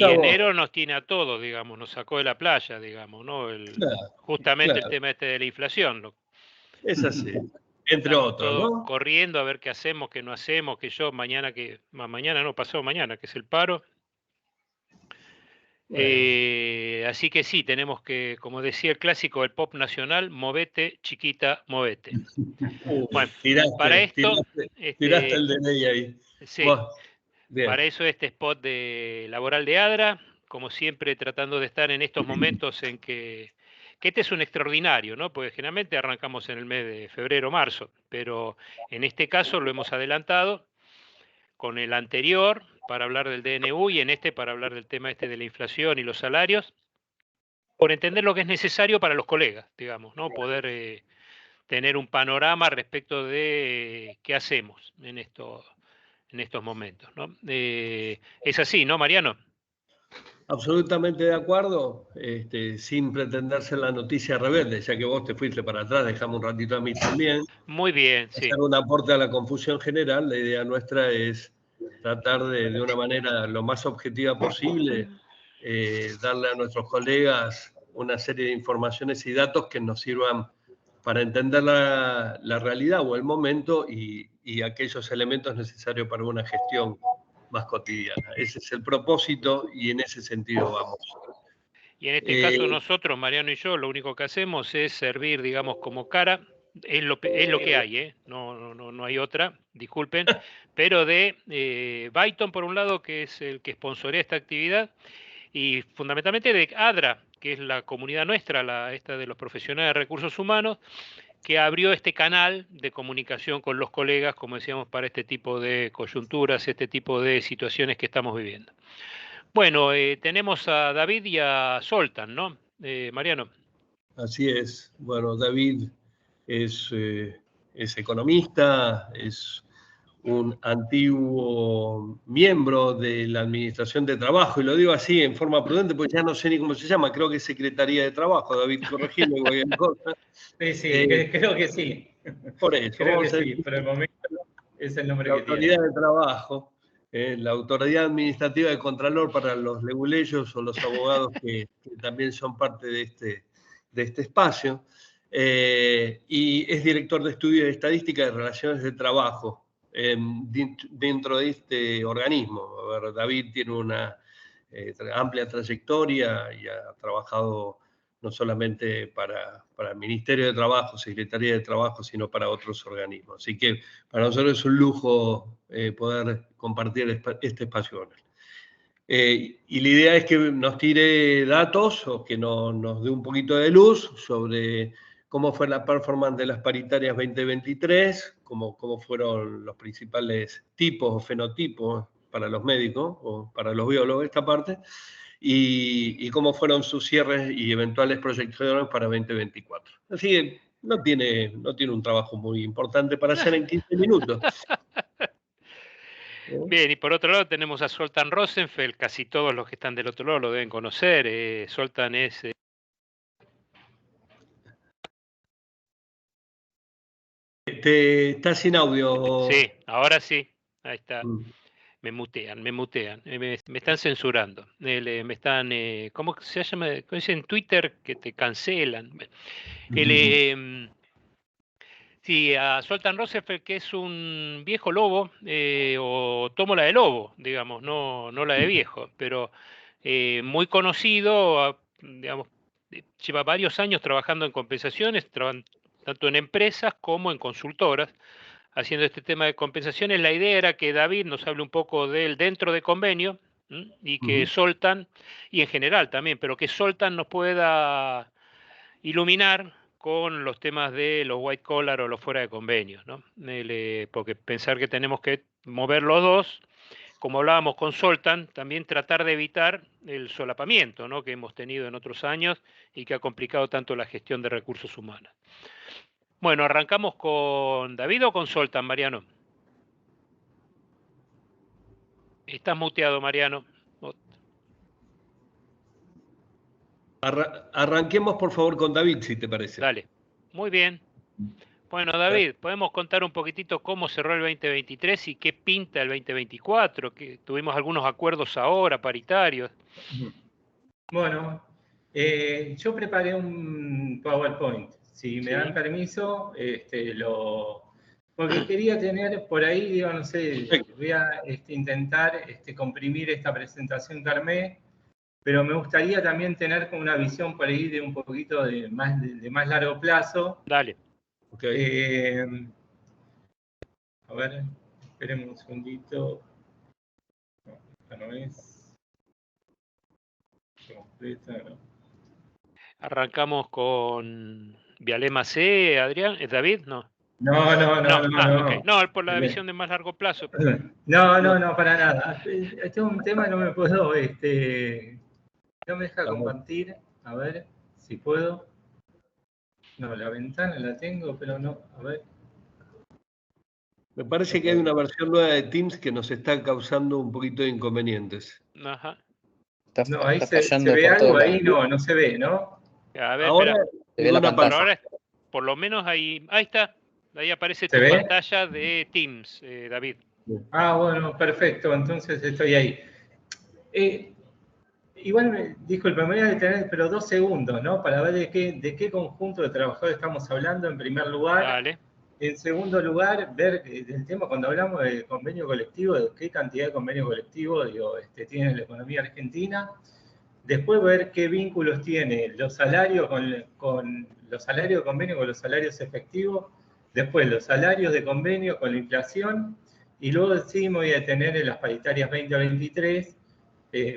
Y enero nos tiene a todos, digamos, nos sacó de la playa, digamos, ¿no? Justamente el tema este de la inflación. Es así, entre Estamos otros, todos ¿no? corriendo a ver qué hacemos, qué no hacemos, pasado mañana, que es el paro. Así que sí, tenemos que, como decía el clásico del pop nacional, movete, chiquita, movete. Bueno, para esto, tiraste el DNI ahí. sí, Bien. Para eso este spot laboral de ADRA, como siempre tratando de estar en estos momentos en que este es un extraordinario, ¿no? Porque generalmente arrancamos en el mes de febrero o marzo, pero en este caso lo hemos adelantado con el anterior para hablar del DNU y en este para hablar del tema este de la inflación y los salarios, por entender lo que es necesario para los colegas, digamos, ¿no? Poder tener un panorama respecto de qué hacemos en estos momentos, ¿no? Es así, ¿no, Mariano? Absolutamente de acuerdo, sin pretender ser la noticia rebelde, ya que vos te fuiste para atrás, dejame un ratito a mí también. Muy bien, sí. Hacer un aporte a la confusión general. La idea nuestra es tratar de una manera lo más objetiva posible, darle a nuestros colegas una serie de informaciones y datos que nos sirvan para entender la realidad o el momento y aquellos elementos necesarios para una gestión más cotidiana. Ese es el propósito y en ese sentido vamos. Y en este caso nosotros, Mariano y yo, lo único que hacemos es servir, digamos, como cara, es lo que hay, ¿eh? No hay otra, disculpen, pero de Byton por un lado, que es el que sponsorea esta actividad, y fundamentalmente de ADRA, que es la comunidad nuestra, esta de los profesionales de recursos humanos, que abrió este canal de comunicación con los colegas, como decíamos, para este tipo de coyunturas, este tipo de situaciones que estamos viviendo. Bueno, tenemos a David y a Soltan, ¿no? Mariano. Así es. Bueno, David es economista, es un antiguo miembro de la Administración de Trabajo, y lo digo así en forma prudente porque ya no sé ni cómo se llama, creo que es Secretaría de Trabajo. David, corregime cualquier cosa. Sí, creo que sí. Por eso, creo que sí, por el momento es el nombre la que tiene. Autoridad de Trabajo, la Autoridad Administrativa de Contralor para los leguleyos o los abogados que también son parte de este espacio, y es director de Estudio de Estadística de Relaciones de Trabajo dentro de este organismo. A ver, David tiene una amplia trayectoria y ha trabajado no solamente para el Ministerio de Trabajo, Secretaría de Trabajo, sino para otros organismos. Así que para nosotros es un lujo poder compartir este espacio con él. Y la idea es que nos tire datos o que nos dé un poquito de luz sobre cómo fue la performance de las paritarias 2023, cómo fueron los principales tipos o fenotipos para los médicos o para los biólogos, esta parte, y cómo fueron sus cierres y eventuales proyecciones para 2024. Así que no tiene un trabajo muy importante para hacer en 15 minutos. Bien, y por otro lado tenemos a Soltan Rosenfeld, casi todos los que están del otro lado lo deben conocer. Soltan es... Está sin audio. Sí, ahora sí, ahí está. Me mutean, me están censurando, me están, ¿cómo se llama? ¿Cómo dice en Twitter que te cancelan? Sí, a Soltan Rosenfeld, que es un viejo lobo, o tomo la de lobo, digamos, no la de viejo, pero muy conocido, digamos, lleva varios años trabajando en compensaciones, tanto en empresas como en consultoras, haciendo este tema de compensaciones. La idea era que David nos hable un poco de él dentro de convenio y que Soltan, y en general también, pero que Soltan nos pueda iluminar con los temas de los white collar o los fuera de convenio, ¿no? Porque pensar que tenemos que mover los dos, como hablábamos con Soltan, también tratar de evitar el solapamiento, ¿no?, que hemos tenido en otros años y que ha complicado tanto la gestión de recursos humanos. Bueno, arrancamos con David o con Soltan, Mariano. Estás muteado, Mariano. Arranquemos, por favor, con David, si te parece. Dale. Muy bien. Bueno, David, ¿podemos contar un poquitito cómo cerró el 2023 y qué pinta el 2024? Que tuvimos algunos acuerdos ahora, paritarios. Bueno, yo preparé un PowerPoint. Si me dan permiso, porque quería tener por ahí, digo, no sé, voy a intentar comprimir esta presentación que armé, pero me gustaría también tener como una visión por ahí de un poquito de más largo plazo. Dale. A ver, esperemos un segundito. No, esta no es. Completa, no. Arrancamos con Vialema C, Adrián. ¿Es David? No. No. Okay. No, por la visión de más largo plazo. No, para nada. Este es un tema, no me puedo, no me deja compartir. A ver si puedo. No, la ventana la tengo, pero no, a ver. Me parece que hay una versión nueva de Teams que nos está causando un poquito de inconvenientes. Ajá. No, ahí se ve algo, ahí no se ve, ¿no? A ver, ahora, por lo menos ahí está. Ahí aparece tu ve? pantalla de Teams, David. Ah, bueno, perfecto, entonces estoy ahí. Igual me dijo el primero de tener, pero 2 segundos, ¿no? Para ver de qué conjunto de trabajadores estamos hablando, en primer lugar. Dale. En segundo lugar, ver del tema, cuando hablamos de convenio colectivo, de qué cantidad de convenio colectivo tiene la economía argentina. Después ver qué vínculos tiene los salarios con los salarios de convenio con los salarios efectivos. Después los salarios de convenio con la inflación. Y luego sí me voy a detener en las paritarias 2023.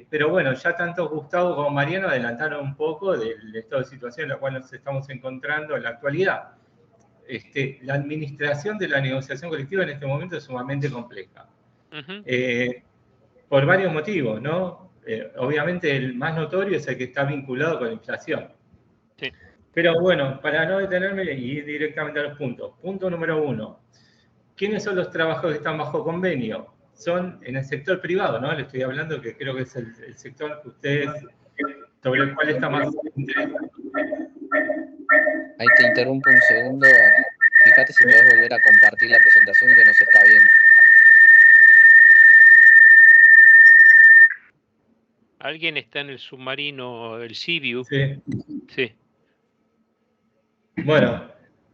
Pero bueno, ya tanto Gustavo como Mariano adelantaron un poco del estado de situación en la cual nos estamos encontrando en la actualidad. La administración de la negociación colectiva en este momento es sumamente compleja. Por varios motivos, ¿no? Obviamente el más notorio es el que está vinculado con la inflación. Sí. Pero bueno, para no detenerme y ir directamente a los puntos. Punto número 1. ¿Quiénes son los trabajadores que están bajo convenio? Son en el sector privado, ¿no? Le estoy hablando que creo que es el sector que ustedes, sobre el cual está más interesado. Ahí te interrumpo un segundo. Fíjate si podés volver a compartir la presentación que no se está viendo. ¿Alguien está en el submarino, el Sea-View? Sí. Bueno,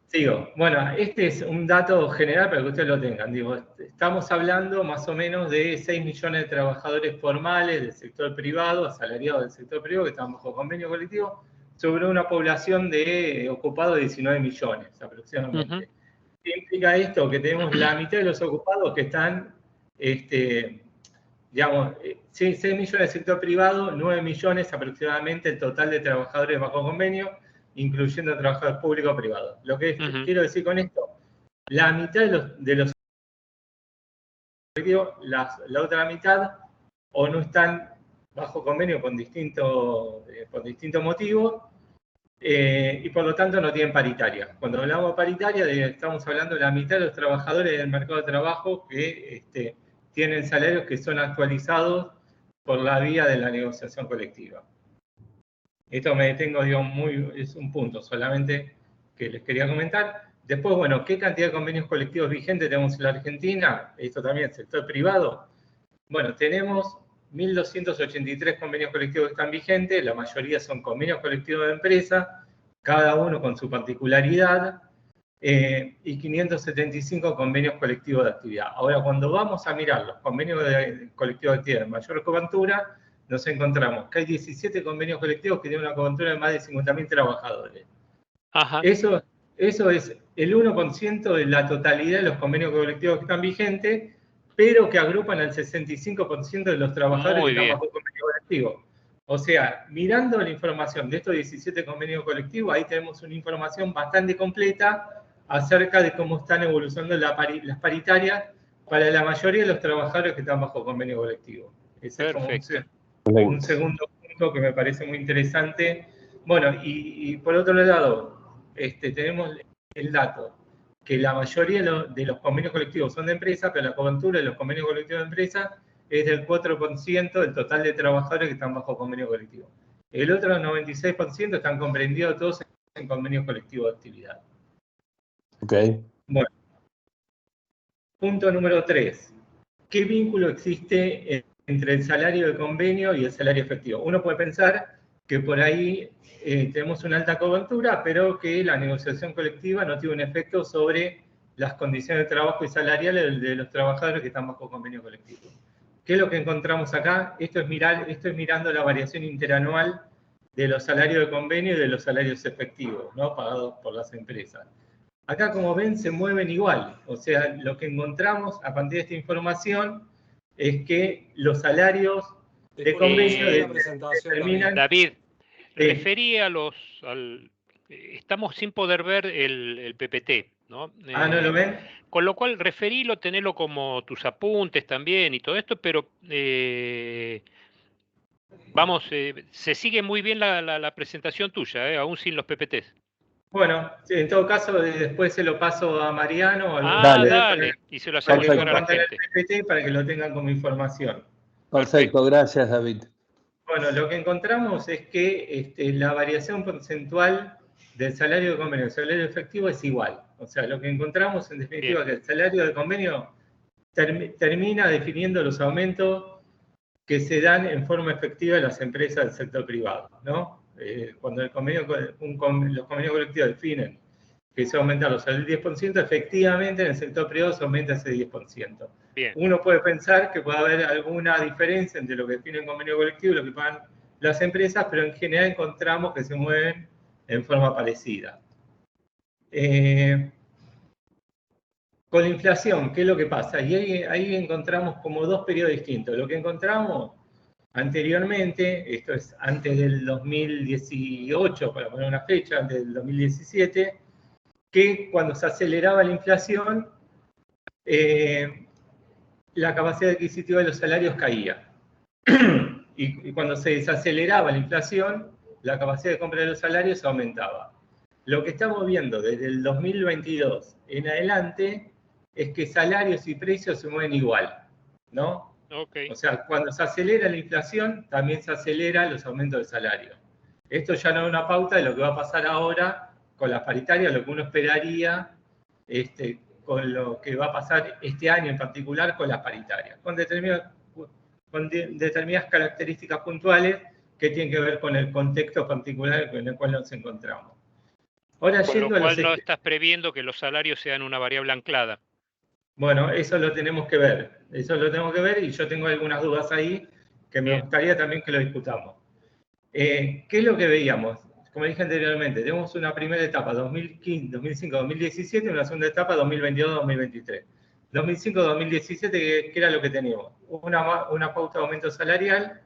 sigo. Bueno, este es un dato general para que ustedes lo tengan. Digo, estamos hablando más o menos de 6 millones de trabajadores formales del sector privado, asalariados del sector privado, que están bajo convenio colectivo, sobre una población de ocupados de 19 millones aproximadamente. ¿Qué implica esto? Que tenemos la mitad de los ocupados que están, digamos, 6 millones del sector privado, 9 millones aproximadamente el total de trabajadores bajo convenio, incluyendo trabajadores públicos o privados. Lo que quiero decir con esto, la mitad de los la otra mitad o no están bajo convenio por distintos motivos, y por lo tanto no tienen paritaria. Cuando hablamos de paritaria, estamos hablando de la mitad de los trabajadores del mercado de trabajo que tienen salarios que son actualizados por la vía de la negociación colectiva. Esto me detengo, digo, es un punto solamente que les quería comentar. Después, bueno, ¿qué cantidad de convenios colectivos vigentes tenemos en la Argentina? Esto también, sector privado. Bueno, tenemos 1.283 convenios colectivos que están vigentes, la mayoría son convenios colectivos de empresa, cada uno con su particularidad, y 575 convenios colectivos de actividad. Ahora, cuando vamos a mirar los convenios colectivos de actividad de mayor cobertura, nos encontramos que hay 17 convenios colectivos que tienen una cobertura de más de 50.000 trabajadores. Ajá. Eso es el 1% de la totalidad de los convenios colectivos que están vigentes, pero que agrupan al 65% de los trabajadores que están bajo convenio colectivo. O sea, mirando la información de estos 17 convenios colectivos, ahí tenemos una información bastante completa acerca de cómo están evolucionando las paritarias para la mayoría de los trabajadores que están bajo convenio colectivo. Ese es como un segundo punto que me parece muy interesante. Bueno, y por otro lado, tenemos el dato que la mayoría de los convenios colectivos son de empresa, pero la cobertura de los convenios colectivos de empresa es del 4% del total de trabajadores que están bajo convenio colectivo. El otro 96% están comprendidos todos en convenios colectivos de actividad. Ok. Bueno, punto número 3. ¿Qué vínculo existe entre el salario de convenio y el salario efectivo. Uno puede pensar que por ahí tenemos una alta cobertura, pero que la negociación colectiva no tiene un efecto sobre las condiciones de trabajo y salariales de los trabajadores que están bajo convenio colectivo. ¿Qué es lo que encontramos acá? Esto es mirando la variación interanual de los salarios de convenio y de los salarios efectivos, ¿no? Pagados por las empresas. Acá, como ven, se mueven igual. O sea, lo que encontramos a partir de esta información es que los salarios de convenio determinan... David, refería a los... estamos sin poder ver el PPT, ¿no? ¿No lo ven? Con lo cual, referilo, tenelo como tus apuntes también y todo esto, pero vamos, se sigue muy bien la presentación tuya, aún sin los PPTs. Bueno, en todo caso, después se lo paso a Mariano. Dale, y se lo hacemos llegar a la gente. El PPT para que lo tengan como información. Perfecto, gracias, David. Bueno, lo que encontramos es que la variación porcentual del salario de convenio y el salario efectivo es igual. O sea, lo que encontramos en definitiva es que el salario de convenio termina definiendo los aumentos que se dan en forma efectiva en las empresas del sector privado, ¿no? Cuando los convenios colectivos definen que se aumenta los salarios del 10%, efectivamente en el sector privado se aumenta ese 10%. Bien. Uno puede pensar que puede haber alguna diferencia entre lo que define el convenio colectivo y lo que pagan las empresas, pero en general encontramos que se mueven en forma parecida. Con la inflación, ¿qué es lo que pasa? Y ahí encontramos como dos periodos distintos. Lo que encontramos anteriormente, esto es antes del 2018, para poner una fecha, antes del 2017, que cuando se aceleraba la inflación, la capacidad adquisitiva de los salarios caía. Y cuando se desaceleraba la inflación, la capacidad de compra de los salarios aumentaba. Lo que estamos viendo desde el 2022 en adelante es que salarios y precios se mueven igual, ¿no? Okay. O sea, cuando se acelera la inflación, también se aceleran los aumentos de salario. Esto ya no es una pauta de lo que va a pasar ahora con las paritarias, lo que uno esperaría con lo que va a pasar este año en particular con las paritarias, con determinadas características puntuales que tienen que ver con el contexto particular en el cual nos encontramos. Ahora, con lo cual no estás previendo que los salarios sean una variable anclada. Bueno, eso lo tenemos que ver. Eso lo tenemos que ver y yo tengo algunas dudas ahí que me gustaría también que lo discutamos. ¿Qué es lo que veíamos? Como dije anteriormente, tenemos una primera etapa 2015, 2005, 2017 y una segunda etapa 2022, 2023. 2005, 2017, ¿qué era lo que teníamos? Una pauta de aumento salarial,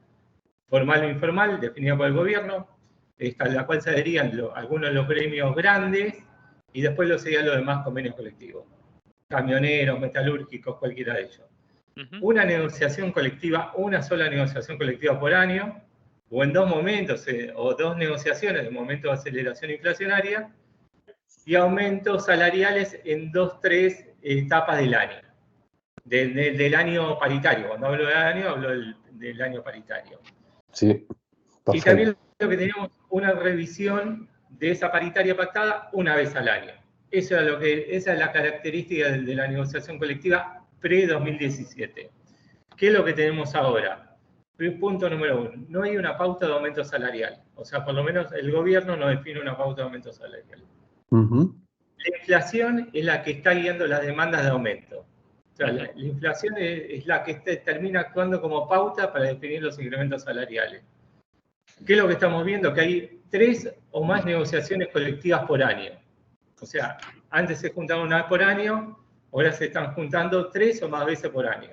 formal o informal, definida por el gobierno, a la cual se adherían algunos de los gremios grandes y después lo seguían los demás convenios colectivos. Camioneros, metalúrgicos, cualquiera de ellos. Una negociación colectiva, una sola negociación colectiva por año, o en dos momentos, o dos negociaciones de momentos de aceleración inflacionaria, y aumentos salariales en 2-3 etapas del año. Del año paritario. Cuando hablo del año, hablo del año paritario. Sí, perfecto. Y también lo que teníamos una revisión de esa paritaria pactada una vez al año. Esa es la característica de la negociación colectiva pre-2017. ¿Qué es lo que tenemos ahora? Punto número 1. No hay una pauta de aumento salarial. O sea, por lo menos el gobierno no define una pauta de aumento salarial. La inflación es la que está guiando las demandas de aumento. O sea, la inflación es la que termina actuando como pauta para definir los incrementos salariales. ¿Qué es lo que estamos viendo? Que hay 3 o más negociaciones colectivas por año. O sea, antes se juntaban una vez por año, ahora se están juntando 3 o más veces por año.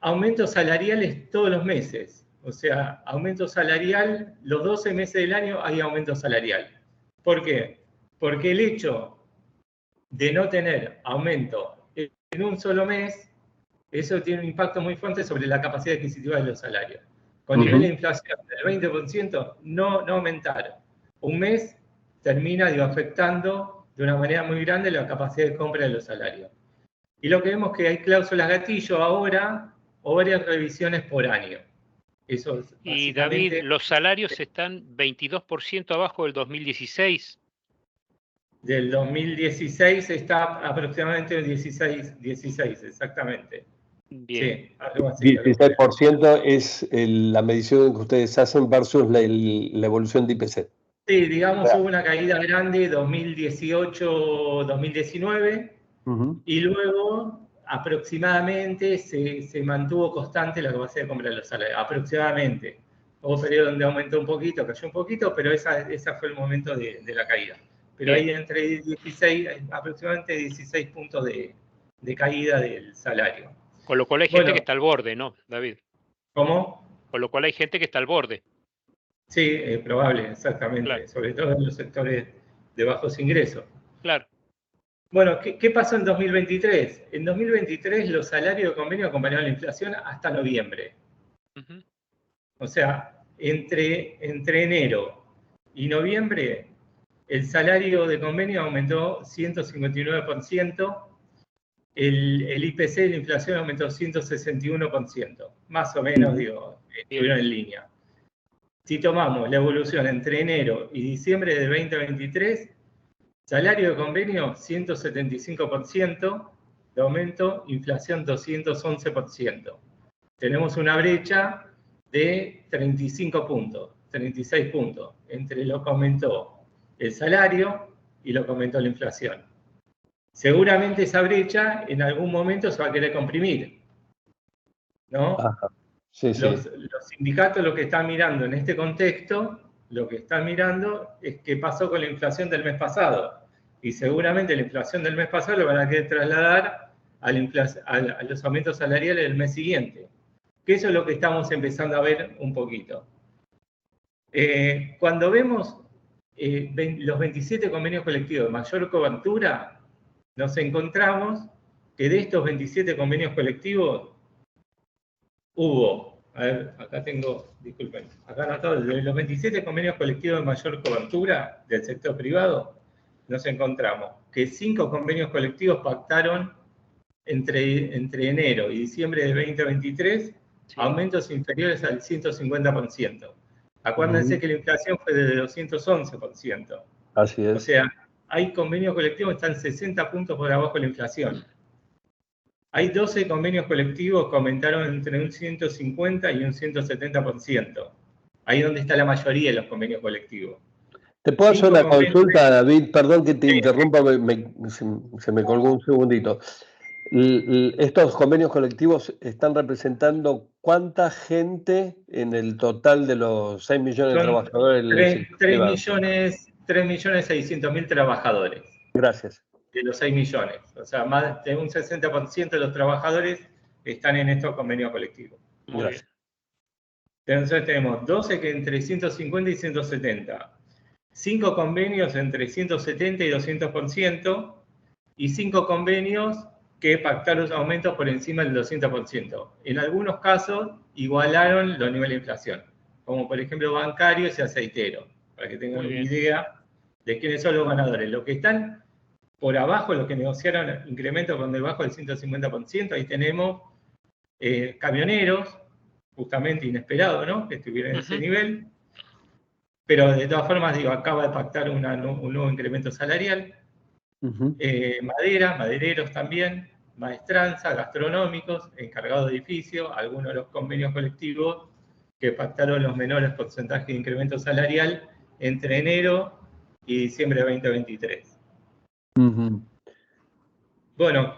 Aumentos salariales todos los meses. O sea, aumento salarial, los 12 meses del año hay aumento salarial. ¿Por qué? Porque el hecho de no tener aumento en un solo mes, eso tiene un impacto muy fuerte sobre la capacidad adquisitiva de los salarios. Con nivel de inflación del 20%, no aumentar. Un mes termina afectando de una manera muy grande la capacidad de compra de los salarios. Y lo que vemos es que hay cláusulas gatillo ahora o varias revisiones por año. Eso es y David, los salarios están 22% abajo del 2016. Del 2016 está aproximadamente 16, exactamente. Bien. Sí, algo así. 16% es la medición que ustedes hacen versus la evolución de IPC. Sí, digamos, hubo una caída grande 2018-2019 y luego aproximadamente se mantuvo constante la capacidad de compra de los salarios, aproximadamente. Hubo un periodo donde aumentó un poquito, cayó un poquito, pero esa fue el momento de la caída. Pero Bien. hay entre 16, aproximadamente 16 puntos de caída del salario. Con lo cual hay gente que está al borde, ¿no, David? ¿Cómo? Con lo cual hay gente que está al borde. Sí, probable, exactamente. Claro. Sobre todo en los sectores de bajos ingresos. Claro. Bueno, ¿qué pasó en 2023? En 2023 los salarios de convenio acompañaron la inflación hasta noviembre. O sea, entre enero y noviembre, el salario de convenio aumentó 159%, el IPC de la inflación aumentó 161%. Más o menos, digo, estuvieron en línea. Si tomamos la evolución entre enero y diciembre de 2023, salario de convenio 175% de aumento, inflación 211%. Tenemos una brecha de 35 puntos, 36 puntos, entre lo que aumentó el salario y lo que aumentó la inflación. Seguramente esa brecha en algún momento se va a querer comprimir, ¿no? Ajá. Sí, Los sindicatos lo que están mirando en este contexto, lo que están mirando es qué pasó con la inflación del mes pasado. Y seguramente la inflación del mes pasado lo van a querer trasladar a los aumentos salariales del mes siguiente. Que eso es lo que estamos empezando a ver un poquito. Cuando vemos los 27 convenios colectivos de mayor cobertura, nos encontramos que de estos 27 convenios colectivos hubo, a ver, acá tengo, disculpen, acá anotado, de los 27 convenios colectivos de mayor cobertura del sector privado, nos encontramos que 5 convenios colectivos pactaron entre enero y diciembre de 2023 aumentos inferiores al 150%. Acuérdense que la inflación fue de 211%. Así es. O sea, hay convenios colectivos que están 60 puntos por abajo de la inflación. Hay 12 convenios colectivos que aumentaron entre un 150 y un 170%. Ahí es donde está la mayoría de los convenios colectivos. ¿Te puedo hacer una consulta, David? Perdón que te interrumpa, se me colgó un segundito. ¿Estos convenios colectivos están representando cuánta gente en el total de los 6 millones de trabajadores? 3.600.000 trabajadores. Gracias. De los 6 millones. O sea, más de un 60% de los trabajadores están en estos convenios colectivos. Muy bien. Entonces tenemos 12 que entre 150 y 170. 5 convenios entre 170 y 200%. Y 5 convenios que pactaron aumentos por encima del 200%. En algunos casos igualaron los niveles de inflación. Como por ejemplo bancarios y aceiteros. Para que tengan una idea de quiénes son los ganadores. Los que están por abajo, los que negociaron incrementos por debajo del 150%, ahí tenemos camioneros, justamente inesperado, ¿no? Que estuvieron en ese nivel. Pero de todas formas, digo, acaba de pactar un nuevo incremento salarial. Madereros también, maestranza, gastronómicos, encargados de edificios, algunos de los convenios colectivos que pactaron los menores porcentajes de incremento salarial entre enero y diciembre de 2023. Bueno,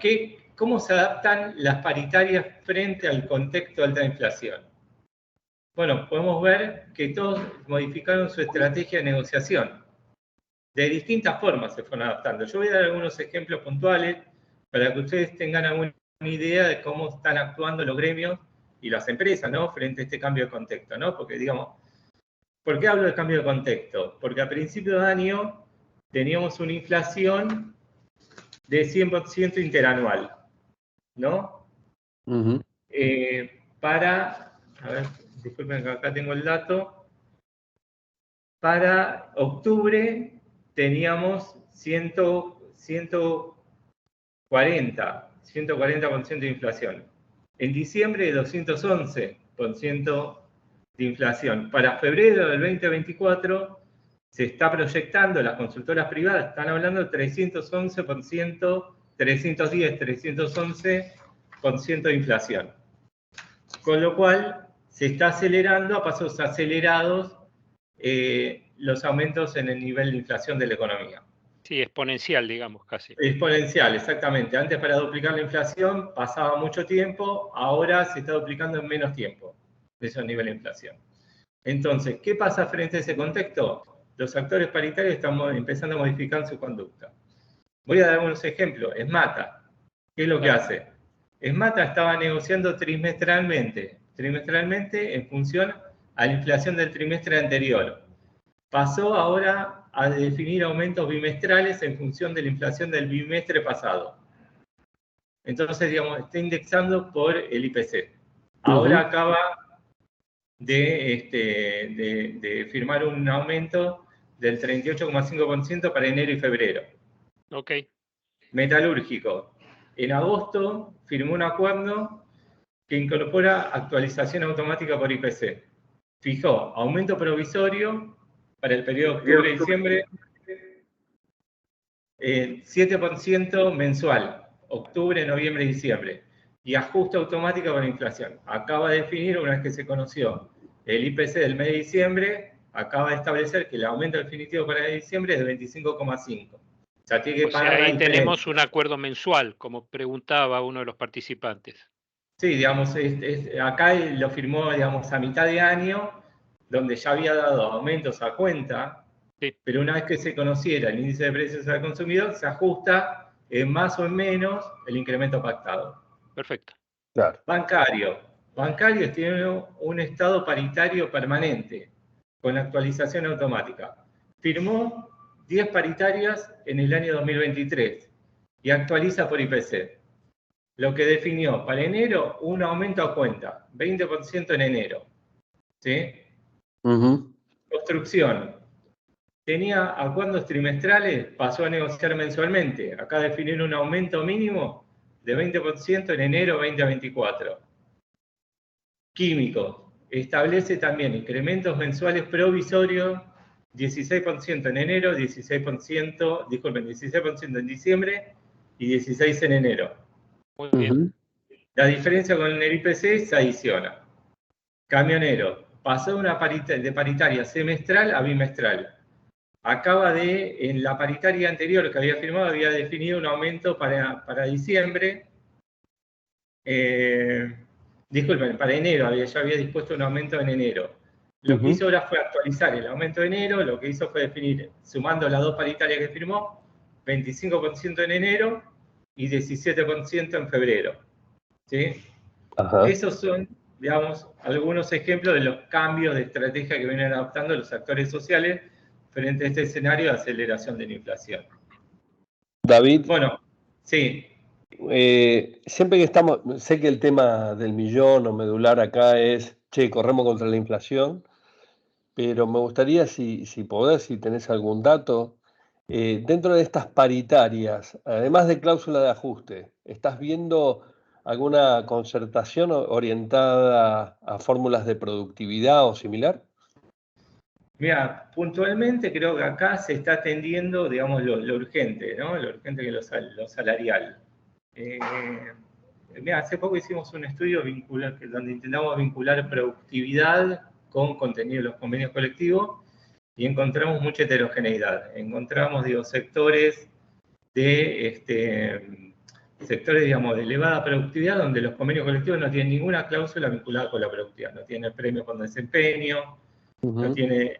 ¿cómo se adaptan las paritarias frente al contexto de alta inflación? Bueno, podemos ver que todos modificaron su estrategia de negociación. De distintas formas se fueron adaptando. Yo voy a dar algunos ejemplos puntuales para que ustedes tengan alguna idea de cómo están actuando los gremios y las empresas, ¿no? Frente a este cambio de contexto, ¿no? Porque, digamos, ¿por qué hablo de cambio de contexto? Porque a principio de año teníamos una inflación de 100% interanual, ¿no? A ver, disculpen que acá tengo el dato. Para octubre teníamos 140% de inflación. En diciembre 211% de inflación. Para febrero del 2024 se está proyectando, las consultoras privadas están hablando de 311%, 310, 311 de inflación. Con lo cual se está acelerando a pasos acelerados los aumentos en el nivel de inflación de la economía. Sí, exponencial, digamos, casi. Exponencial, exactamente. Antes, para duplicar la inflación pasaba mucho tiempo, ahora se está duplicando en menos tiempo, esos niveles de inflación. Entonces, ¿qué pasa frente a ese contexto? Los actores paritarios están empezando a modificar su conducta. Voy a dar unos ejemplos. ESMATA, ¿qué es lo que hace? ESMATA estaba negociando trimestralmente en función a la inflación del trimestre anterior. Pasó ahora a definir aumentos bimestrales en función de la inflación del bimestre pasado. Entonces, digamos, está indexando por el IPC. Ahora acaba de firmar un aumento del 38,5% para enero y febrero. Ok. Metalúrgico. En agosto firmó un acuerdo que incorpora actualización automática por IPC. Fijó aumento provisorio para el periodo octubre-diciembre, 7% mensual, octubre, noviembre y diciembre, y ajuste automático con la inflación. Acaba de definir, una vez que se conoció el IPC del mes de diciembre, acaba de establecer que el aumento definitivo para diciembre es de 25,5. O sea, tiene que pagar ahí la tenemos diferencia. un acuerdo mensual, como preguntaba uno de los participantes. Sí, digamos, acá lo firmó, digamos, a mitad de año, donde ya había dado aumentos a cuenta, sí. Pero una vez que se conociera el índice de precios al consumidor, se ajusta en más o en menos el incremento pactado. Perfecto. Claro. Bancarios tienen un estado paritario permanente, con actualización automática. Firmó 10 paritarias en el año 2023 y actualiza por IPC. Lo que definió para enero, un aumento a cuenta, 20% en enero. ¿Sí? Construcción. Tenía acuerdos trimestrales, pasó a negociar mensualmente. Acá definir un aumento mínimo de 20% en enero 2024. Químicos. Establece también incrementos mensuales provisorios, 16% en enero, 16% en diciembre y 16% en enero. Muy bien. La diferencia con el IPC se adiciona. Camionero, pasó de paritaria semestral a bimestral. En la paritaria anterior que había firmado, había definido un aumento para diciembre. Disculpen, para enero, ya había dispuesto un aumento en enero. Lo que hizo ahora fue actualizar el aumento de enero, lo que hizo fue definir, sumando las dos paritarias que firmó, 25% en enero y 17% en febrero. ¿Sí? Esos son, digamos, algunos ejemplos de los cambios de estrategia que vienen adoptando los actores sociales frente a este escenario de aceleración de la inflación. David. Bueno, sí. Siempre que estamos, sé que el tema del millón o medular acá es, corremos contra la inflación, pero me gustaría si podés, si tenés algún dato, dentro de estas paritarias, además de cláusula de ajuste, ¿estás viendo alguna concertación orientada a fórmulas de productividad o similar? Mira, puntualmente creo que acá se está atendiendo, digamos, lo urgente, ¿no? Lo urgente que es lo salarial. Mira, hace poco hicimos un estudio donde intentamos vincular productividad con contenido de los convenios colectivos y encontramos mucha heterogeneidad. Encontramos, sectores digamos, de elevada productividad, donde los convenios colectivos no tienen ninguna cláusula vinculada con la productividad. No tiene premio con desempeño, no tiene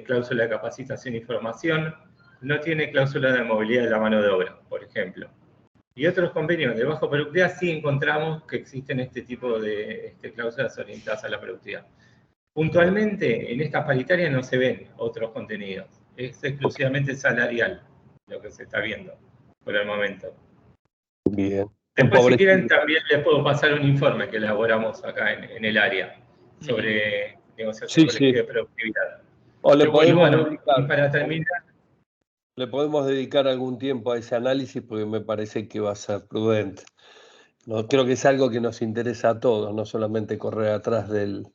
cláusula de capacitación y formación, no tiene cláusula de movilidad de la mano de obra, por ejemplo. Y otros convenios de baja productividad sí encontramos que existen este tipo de cláusulas orientadas a la productividad. Puntualmente, en estas paritarias no se ven otros contenidos. Es exclusivamente salarial lo que se está viendo por el momento. Bien. Después, si quieren, también les puedo pasar un informe que elaboramos acá en el área sobre negociación colectiva de productividad. O le podemos y para terminar, le podemos dedicar algún tiempo a ese análisis porque me parece que va a ser prudente. No, creo que es algo que nos interesa a todos, no solamente correr atrás del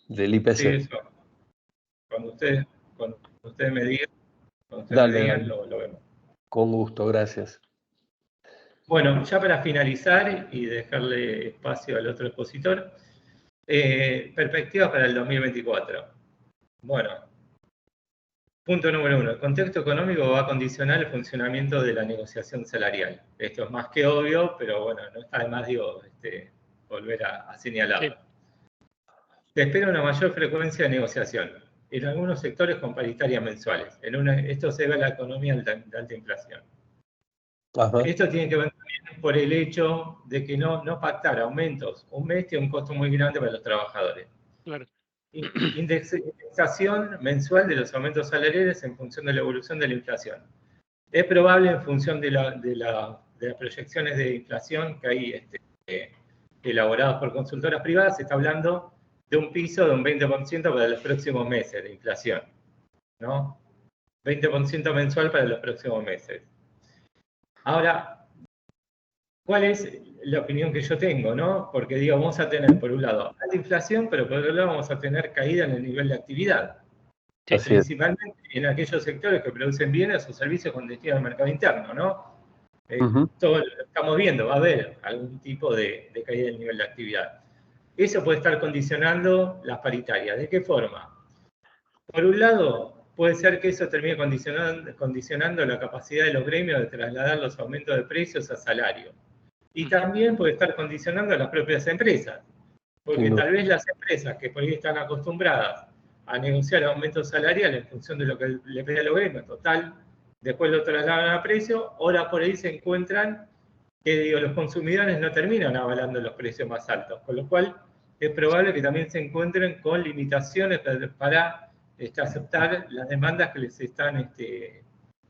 IPC. Sí, eso. Cuando ustedes me digan, Dale. Lo vemos. Con gusto, gracias. Bueno, ya para finalizar y dejarle espacio al otro expositor, perspectivas para el 2024. Bueno, punto número 1. El contexto económico va a condicionar el funcionamiento de la negociación salarial. Esto es más que obvio, pero bueno, no está de más, volver a señalarlo. Sí. Se espera una mayor frecuencia de negociación, en algunos sectores con paritarias mensuales. Esto se ve en la economía de alta inflación. Ajá. Esto tiene que ver también por el hecho de que no pactar aumentos un mes tiene un costo muy grande para los trabajadores. Claro. Indexación mensual de los aumentos salariales en función de la evolución de la inflación. Es probable, en función de las proyecciones de inflación que hay elaboradas por consultoras privadas, se está hablando de un piso de un 20% para los próximos meses de inflación, ¿no? 20% mensual para los próximos meses. Ahora, ¿cuál es la opinión que yo tengo, no? Porque digo, vamos a tener, por un lado, alta inflación, pero por otro lado vamos a tener caída en el nivel de actividad. Sí, principalmente en aquellos sectores que producen bienes o servicios con destino al mercado interno, ¿no? Todo lo estamos viendo, va a haber algún tipo de caída del nivel de actividad. Eso puede estar condicionando las paritarias. ¿De qué forma? Por un lado, puede ser que eso termine condicionando la capacidad de los gremios de trasladar los aumentos de precios a salario. Y también puede estar condicionando a las propias empresas. Porque tal vez las empresas que por ahí están acostumbradas a negociar aumentos salariales en función de lo que le pide a los gremios, total, después lo trasladan a precio, ahora por ahí se encuentran que los consumidores no terminan avalando los precios más altos, con lo cual es probable que también se encuentren con limitaciones para aceptar las demandas que les están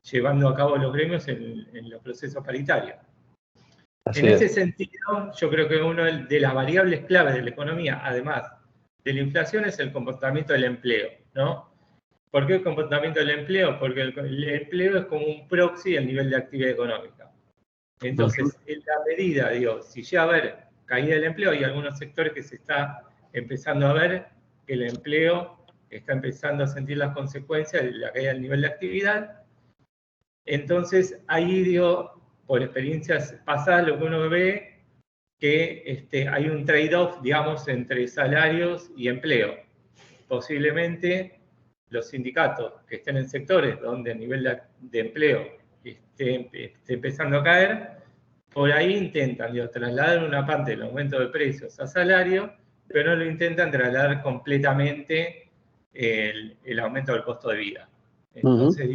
llevando a cabo los gremios en los procesos paritarios. En ese sentido, yo creo que una de las variables claves de la economía, además de la inflación, es el comportamiento del empleo, ¿no? ¿Por qué el comportamiento del empleo? Porque el empleo es como un proxy del nivel de actividad económica. Entonces, en la medida, si llega a haber caída del empleo, hay algunos sectores que se está empezando a ver que el empleo está empezando a sentir las consecuencias de la caída del nivel de actividad. Entonces, ahí, por experiencias pasadas, lo que uno ve que hay un trade-off, digamos, entre salarios y empleo. Posiblemente los sindicatos que estén en sectores donde el nivel de empleo esté empezando a caer, por ahí intentan trasladar una parte del aumento de precios a salario, pero no lo intentan trasladar completamente el aumento del costo de vida. Entonces,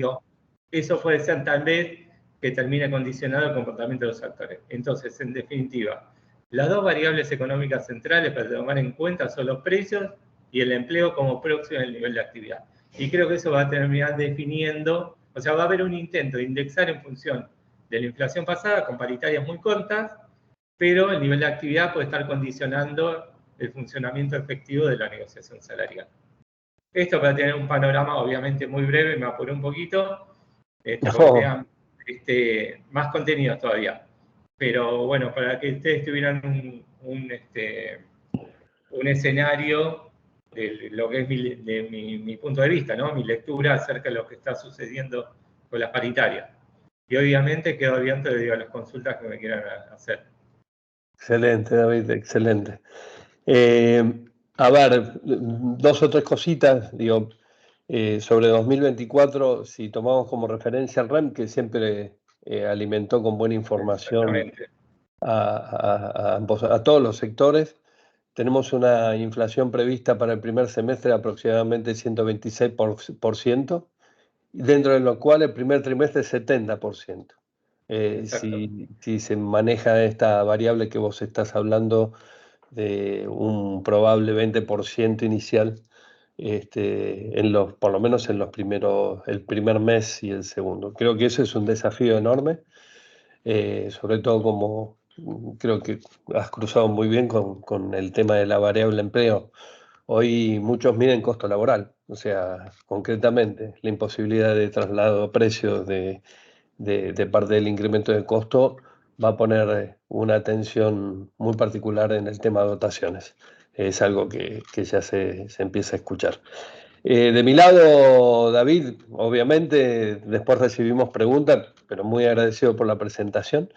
eso puede ser tal vez que termine condicionado el comportamiento de los actores. Entonces, en definitiva, las dos variables económicas centrales para tomar en cuenta son los precios y el empleo como próximo del nivel de actividad. Y creo que eso va a terminar definiendo, o sea, va a haber un intento de indexar en función de la inflación pasada con paritarias muy cortas, pero el nivel de actividad puede estar condicionando el funcionamiento efectivo de la negociación salarial. Esto para tener un panorama obviamente muy breve, me apuré un poquito, porque vean más contenidos todavía. Pero bueno, para que ustedes tuvieran un escenario de lo que es mi punto de vista, ¿no? Mi lectura acerca de lo que está sucediendo con las paritarias. Y obviamente quedo abierto a las consultas que me quieran hacer. Excelente, David, excelente. A ver, dos o tres cositas, sobre 2024, si tomamos como referencia al REM, que siempre alimentó con buena información a todos los sectores. Tenemos una inflación prevista para el primer semestre de aproximadamente 126%, dentro de lo cual el primer trimestre es 70%. Si se maneja esta variable que vos estás hablando de un probable 20% inicial, por lo menos en el primer mes y el segundo. Creo que eso es un desafío enorme, sobre todo como creo que has cruzado muy bien con el tema de la variable empleo. Hoy muchos miden costo laboral, o sea, concretamente, la imposibilidad de traslado a precios de parte del incremento de costo va a poner una atención muy particular en el tema de dotaciones. Es algo que ya se empieza a escuchar. De mi lado, David, obviamente, después recibimos preguntas, pero muy agradecido por la presentación.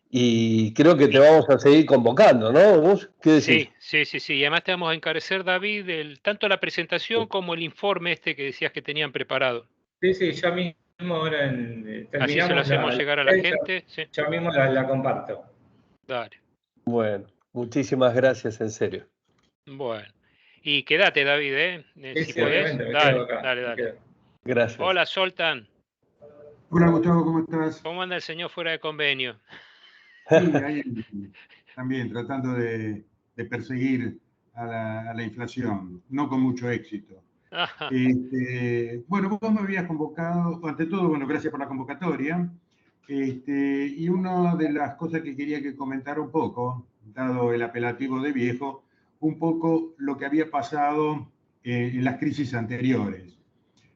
y creo que te vamos a seguir convocando, ¿no? ¿Vos qué decís? Sí. Y además te vamos a encarecer, David, tanto la presentación como el informe este que decías que tenían preparado. Sí, ya mismo ahora Así se lo terminamos hacemos la llegar a la gente. Sí, ya mismo la comparto. dale. Bueno, muchísimas gracias, en serio. Bueno. Y quédate, David, si Sí, podés. obviamente, me quedo Dale, acá. me dale. quedo. Gracias. Hola, Soltan. Hola Gustavo, ¿cómo estás? ¿Cómo anda el señor fuera de convenio? Sí, ahí también tratando de perseguir a la inflación, no con mucho éxito. Ajá, Bueno, vos me habías convocado, ante todo, bueno, gracias por la convocatoria. Y una de las cosas que quería que comentara un poco, dado el apelativo de viejo, un poco lo que había pasado en las crisis anteriores.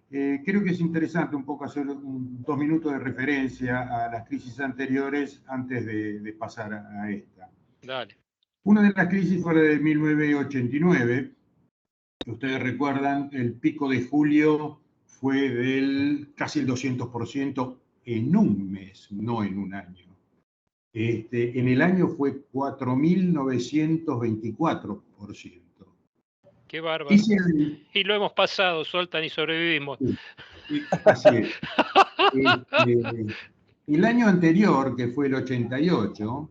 Creo que es interesante un poco hacer 2 minutos de referencia a las crisis anteriores antes de pasar a esta. dale. Una de las crisis fue la de 1989. Ustedes recuerdan, el pico de julio fue del casi el 200% en un mes, no en un año. En el año fue 4.924%. Qué bárbaro. Ese año, Y lo hemos pasado, Soltan, y sobrevivimos. así es. El año anterior, que fue el 88,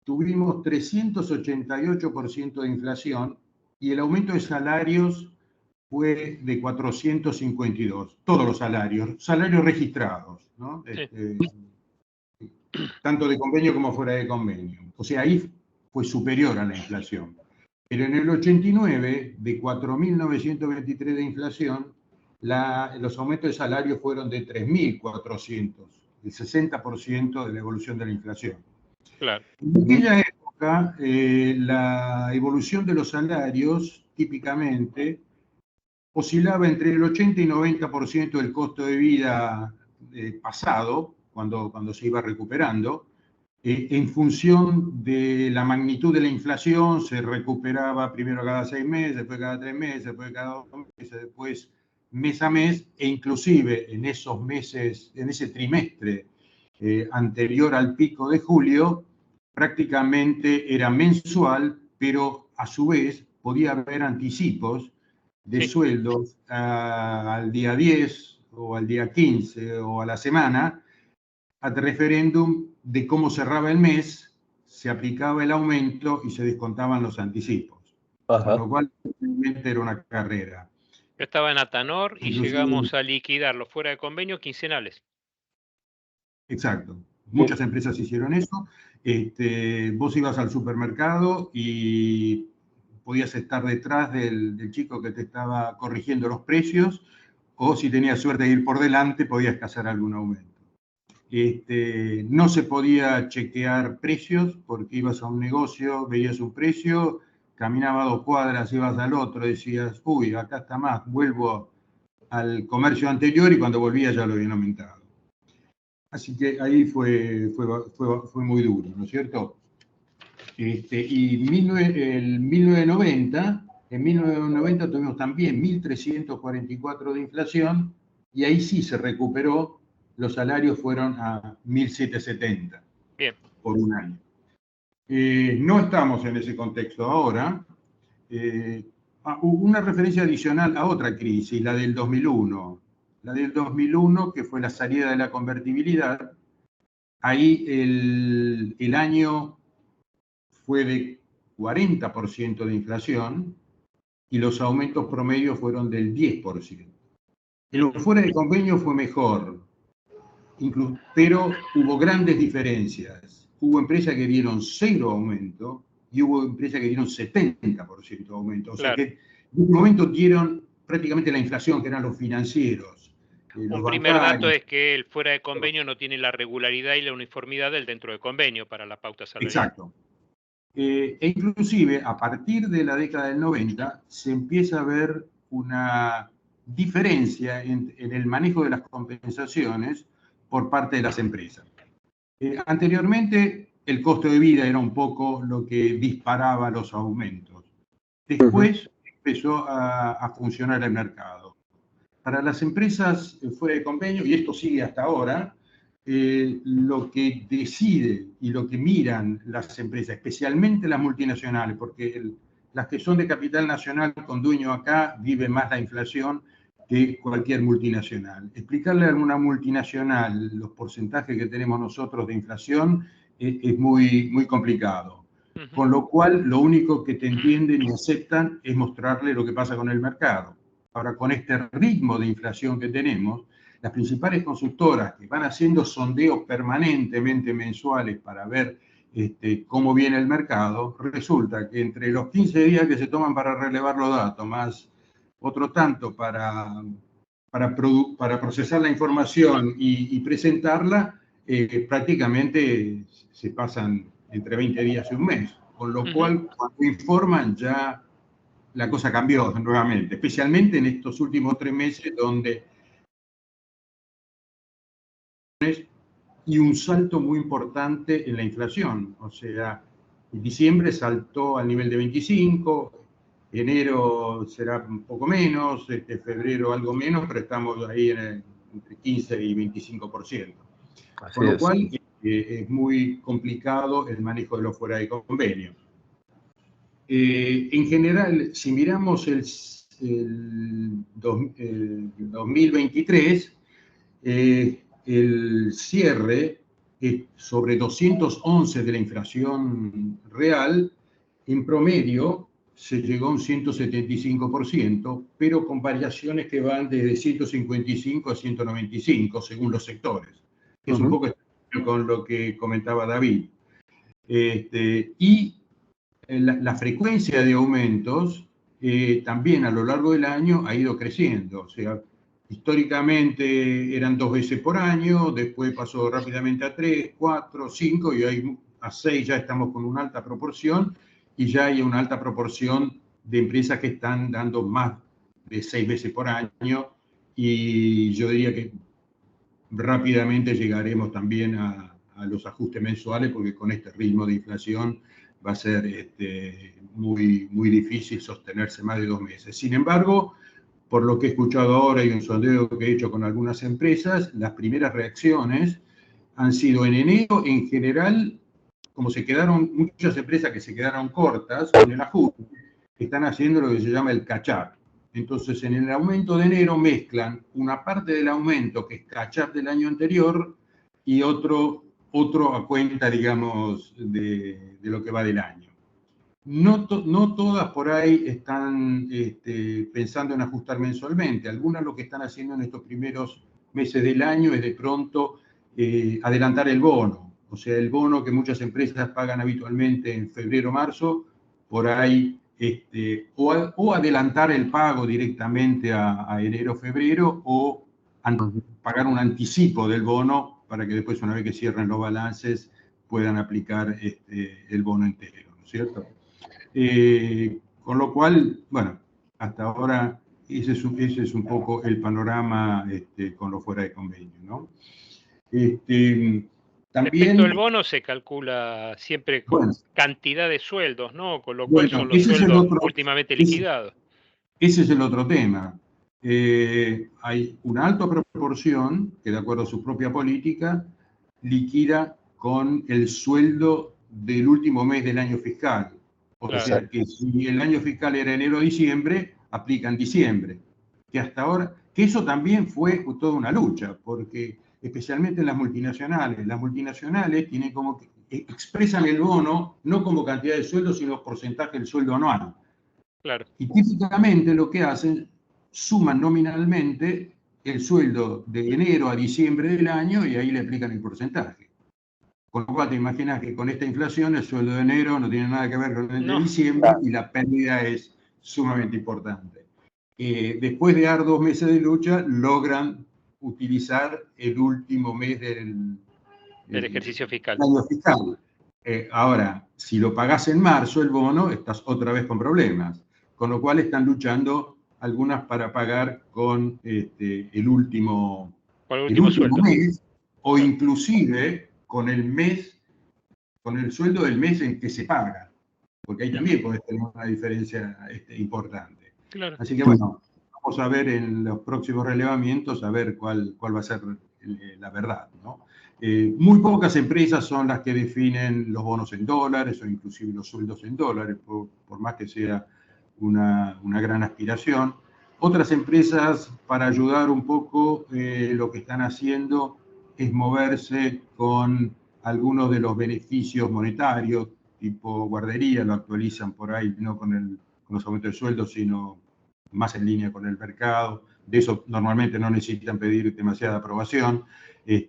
tuvimos 388% de inflación y el aumento de salarios fue de 452, todos los salarios registrados, ¿no? Sí. Tanto de convenio como fuera de convenio. O sea, ahí fue superior a la inflación. Pero en el 89, de 4.923 de inflación, los aumentos de salario fueron de 3.400, el 60% de la evolución de la inflación. Claro. En aquella época, la evolución de los salarios típicamente oscilaba entre el 80 y 90% del costo de vida pasado, cuando se iba recuperando. En función de la magnitud de la inflación, se recuperaba primero cada 6 meses, después cada 3 meses, después cada 2 meses, después mes a mes, e inclusive en esos meses, en ese trimestre anterior al pico de julio, prácticamente era mensual, pero a su vez podía haber anticipos de sueldos al día 10 o al día 15 o a la semana, ad referéndum de cómo cerraba el mes, se aplicaba el aumento y se descontaban los anticipos. Ajá. Con lo cual, realmente era una carrera. Yo estaba en Atanor y Inclusive, llegamos a liquidarlo fuera de convenio quincenales. exacto. Muchas empresas hicieron eso. Vos ibas al supermercado y podías estar detrás del chico que te estaba corrigiendo los precios, o si tenías suerte de ir por delante, podías cazar algún aumento. No se podía chequear precios porque ibas a un negocio, veías un precio, caminaba 2 cuadras, ibas al otro, decías, uy, acá está más, vuelvo al comercio anterior, y cuando volvía ya lo habían aumentado. Así que ahí fue muy duro, ¿no es cierto? Y en 1990 tuvimos también 1.344 de inflación, y ahí sí se recuperó, los salarios fueron a 1.770 por un año. No estamos en ese contexto ahora. Una referencia adicional a otra crisis, la del 2001. La del 2001, que fue la salida de la convertibilidad. Ahí el año fue de 40% de inflación y los aumentos promedios fueron del 10%. En lo fuera de convenio fue mejor, pero hubo grandes diferencias. Hubo empresas que dieron 0 aumento y hubo empresas que dieron 70% de aumento. O sea que en un momento dieron prácticamente la inflación, que eran los financieros. Un primer dato es que el fuera de convenio no tiene la regularidad y la uniformidad del dentro de convenio para la pauta salarial. Exacto. E inclusive a partir de la década del 90 se empieza a ver una diferencia en el manejo de las compensaciones por parte de las empresas. Anteriormente el costo de vida era un poco lo que disparaba los aumentos. Después empezó a funcionar el mercado. Para las empresas fuera de convenio, y esto sigue hasta ahora, lo que decide y lo que miran las empresas, especialmente las multinacionales, porque las que son de capital nacional con dueño acá viven más la inflación que cualquier multinacional. Explicarle a una multinacional los porcentajes que tenemos nosotros de inflación es muy, muy complicado. Con lo cual, lo único que te entienden y aceptan es mostrarle lo que pasa con el mercado. Ahora, con este ritmo de inflación que tenemos, las principales consultoras que van haciendo sondeos permanentemente mensuales para ver cómo viene el mercado, resulta que entre los 15 días que se toman para relevar los datos, más otro tanto para procesar la información y presentarla, prácticamente se pasan entre 20 días y un mes. Con lo cual, cuando informan, ya la cosa cambió nuevamente, especialmente en estos últimos 3 meses, donde y un salto muy importante en la inflación. O sea, en diciembre saltó al nivel de 25, enero será un poco menos, febrero algo menos, pero estamos ahí entre 15 y 25%. Con lo cual es muy complicado el manejo de los fuera de convenio. En general, si miramos el 2023, el cierre sobre 211 de la inflación real, en promedio se llegó a un 175%, pero con variaciones que van desde 155 a 195 según los sectores, que es un poco con lo que comentaba David. Y la frecuencia de aumentos también a lo largo del año ha ido creciendo. O sea, históricamente eran 2 veces por año, después pasó rápidamente a 3, 4, 5 y hoy a 6 ya estamos con una alta proporción y ya hay una alta proporción de empresas que están dando más de 6 veces por año y yo diría que rápidamente llegaremos también a los ajustes mensuales porque con este ritmo de inflación va a ser muy, muy difícil sostenerse más de 2 meses. Sin embargo, por lo que he escuchado ahora y un sondeo que he hecho con algunas empresas, las primeras reacciones han sido en enero, en general, como se quedaron muchas empresas que se quedaron cortas con el ajuste, están haciendo lo que se llama el catch-up. Entonces, en el aumento de enero mezclan una parte del aumento que es catch-up del año anterior y otro a cuenta, digamos, de lo que va del año. No todas por ahí están pensando en ajustar mensualmente. Algunas lo que están haciendo en estos primeros meses del año es de pronto adelantar el bono. O sea, el bono que muchas empresas pagan habitualmente en febrero o marzo, por ahí, o adelantar el pago directamente a enero o febrero, o pagar un anticipo del bono para que después, una vez que cierren los balances, puedan aplicar el bono entero, ¿no es cierto? Con lo cual, bueno, hasta ahora ese es un poco el panorama con lo fuera de convenio, ¿no? También, respecto al bono se calcula siempre con cantidad de sueldos, ¿no? Con lo cual son los sueldos últimamente liquidados. Ese es el otro tema. Hay una alta proporción que, de acuerdo a su propia política, liquida con el sueldo del último mes del año fiscal. O sea que si el año fiscal era enero-diciembre, aplican diciembre. Que hasta ahora, que eso también fue toda una lucha, porque especialmente en las multinacionales tienen como que expresan el bono no como cantidad de sueldo, sino porcentaje del sueldo anual. Claro. Y típicamente lo que hacen, suman nominalmente el sueldo de enero a diciembre del año y ahí le aplican el porcentaje. Con lo cual te imaginas que con esta inflación el sueldo de enero no tiene nada que ver con el de diciembre y la pérdida es sumamente importante. Después de arduos meses de lucha, logran utilizar el último mes del ejercicio fiscal. Año fiscal. Ahora, si lo pagás en marzo, el bono, estás otra vez con problemas. Con lo cual están luchando algunas para pagar con el último sueldo. mes, o inclusive con el sueldo del mes en que se paga, porque ahí también podés tener una diferencia importante. Claro. Así que bueno, vamos a ver en los próximos relevamientos, a ver cuál va a ser la verdad, ¿no? Muy pocas empresas son las que definen los bonos en dólares o inclusive los sueldos en dólares, por más que sea una gran aspiración. Otras empresas, para ayudar un poco, lo que están haciendo es moverse con algunos de los beneficios monetarios, tipo guardería, lo actualizan por ahí, no con los aumentos de sueldo, sino más en línea con el mercado. De eso normalmente no necesitan pedir demasiada aprobación.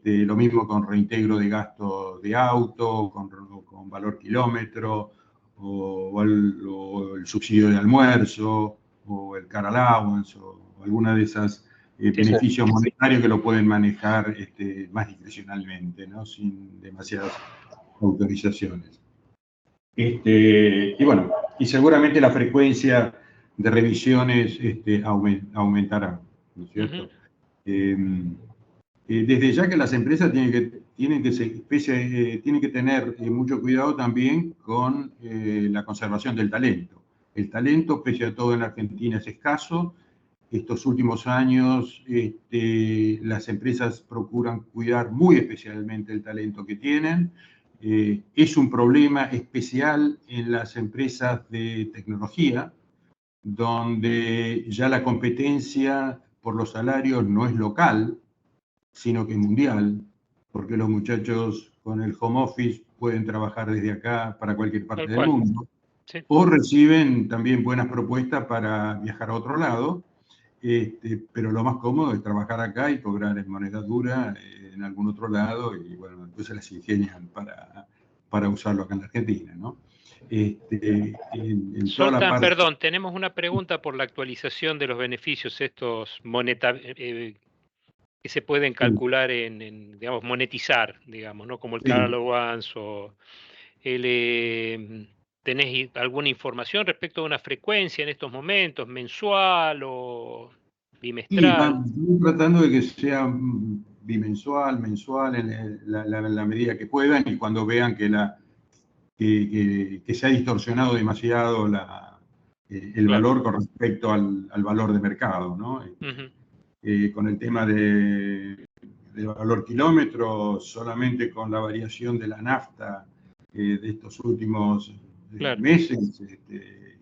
Lo mismo con reintegro de gastos de auto, con valor kilómetro, o el subsidio de almuerzo, o el car allowance, o alguna de esas beneficios monetarios que lo pueden manejar más discrecionalmente, ¿no? Sin demasiadas autorizaciones. Y bueno, y seguramente la frecuencia de revisiones aumentará, ¿no es cierto? Desde ya que las empresas tienen que tener mucho cuidado también con la conservación del talento. El talento, pese a todo en Argentina, es escaso. Estos últimos años las empresas procuran cuidar muy especialmente el talento que tienen. Es un problema especial en las empresas de tecnología, donde ya la competencia por los salarios no es local, sino que es mundial, porque los muchachos con el home office pueden trabajar desde acá para cualquier parte del mundo, sí, o reciben también buenas propuestas para viajar a otro lado, pero lo más cómodo es trabajar acá y cobrar en moneda dura en algún otro lado, y bueno, entonces las ingenian para usarlo acá en la Argentina, ¿no? Zoltán, perdón, tenemos una pregunta por la actualización de los beneficios estos que se pueden calcular digamos, monetizar, digamos, ¿no? Como el car allowance o ¿tenés alguna información respecto a una frecuencia en estos momentos, mensual o bimestral? Estoy tratando de que sea bimensual, mensual, en la medida que puedan, y cuando vean que se ha distorsionado demasiado el valor con respecto al valor de mercado, ¿no? Con el tema del valor kilómetro, solamente con la variación de la nafta de estos últimos meses,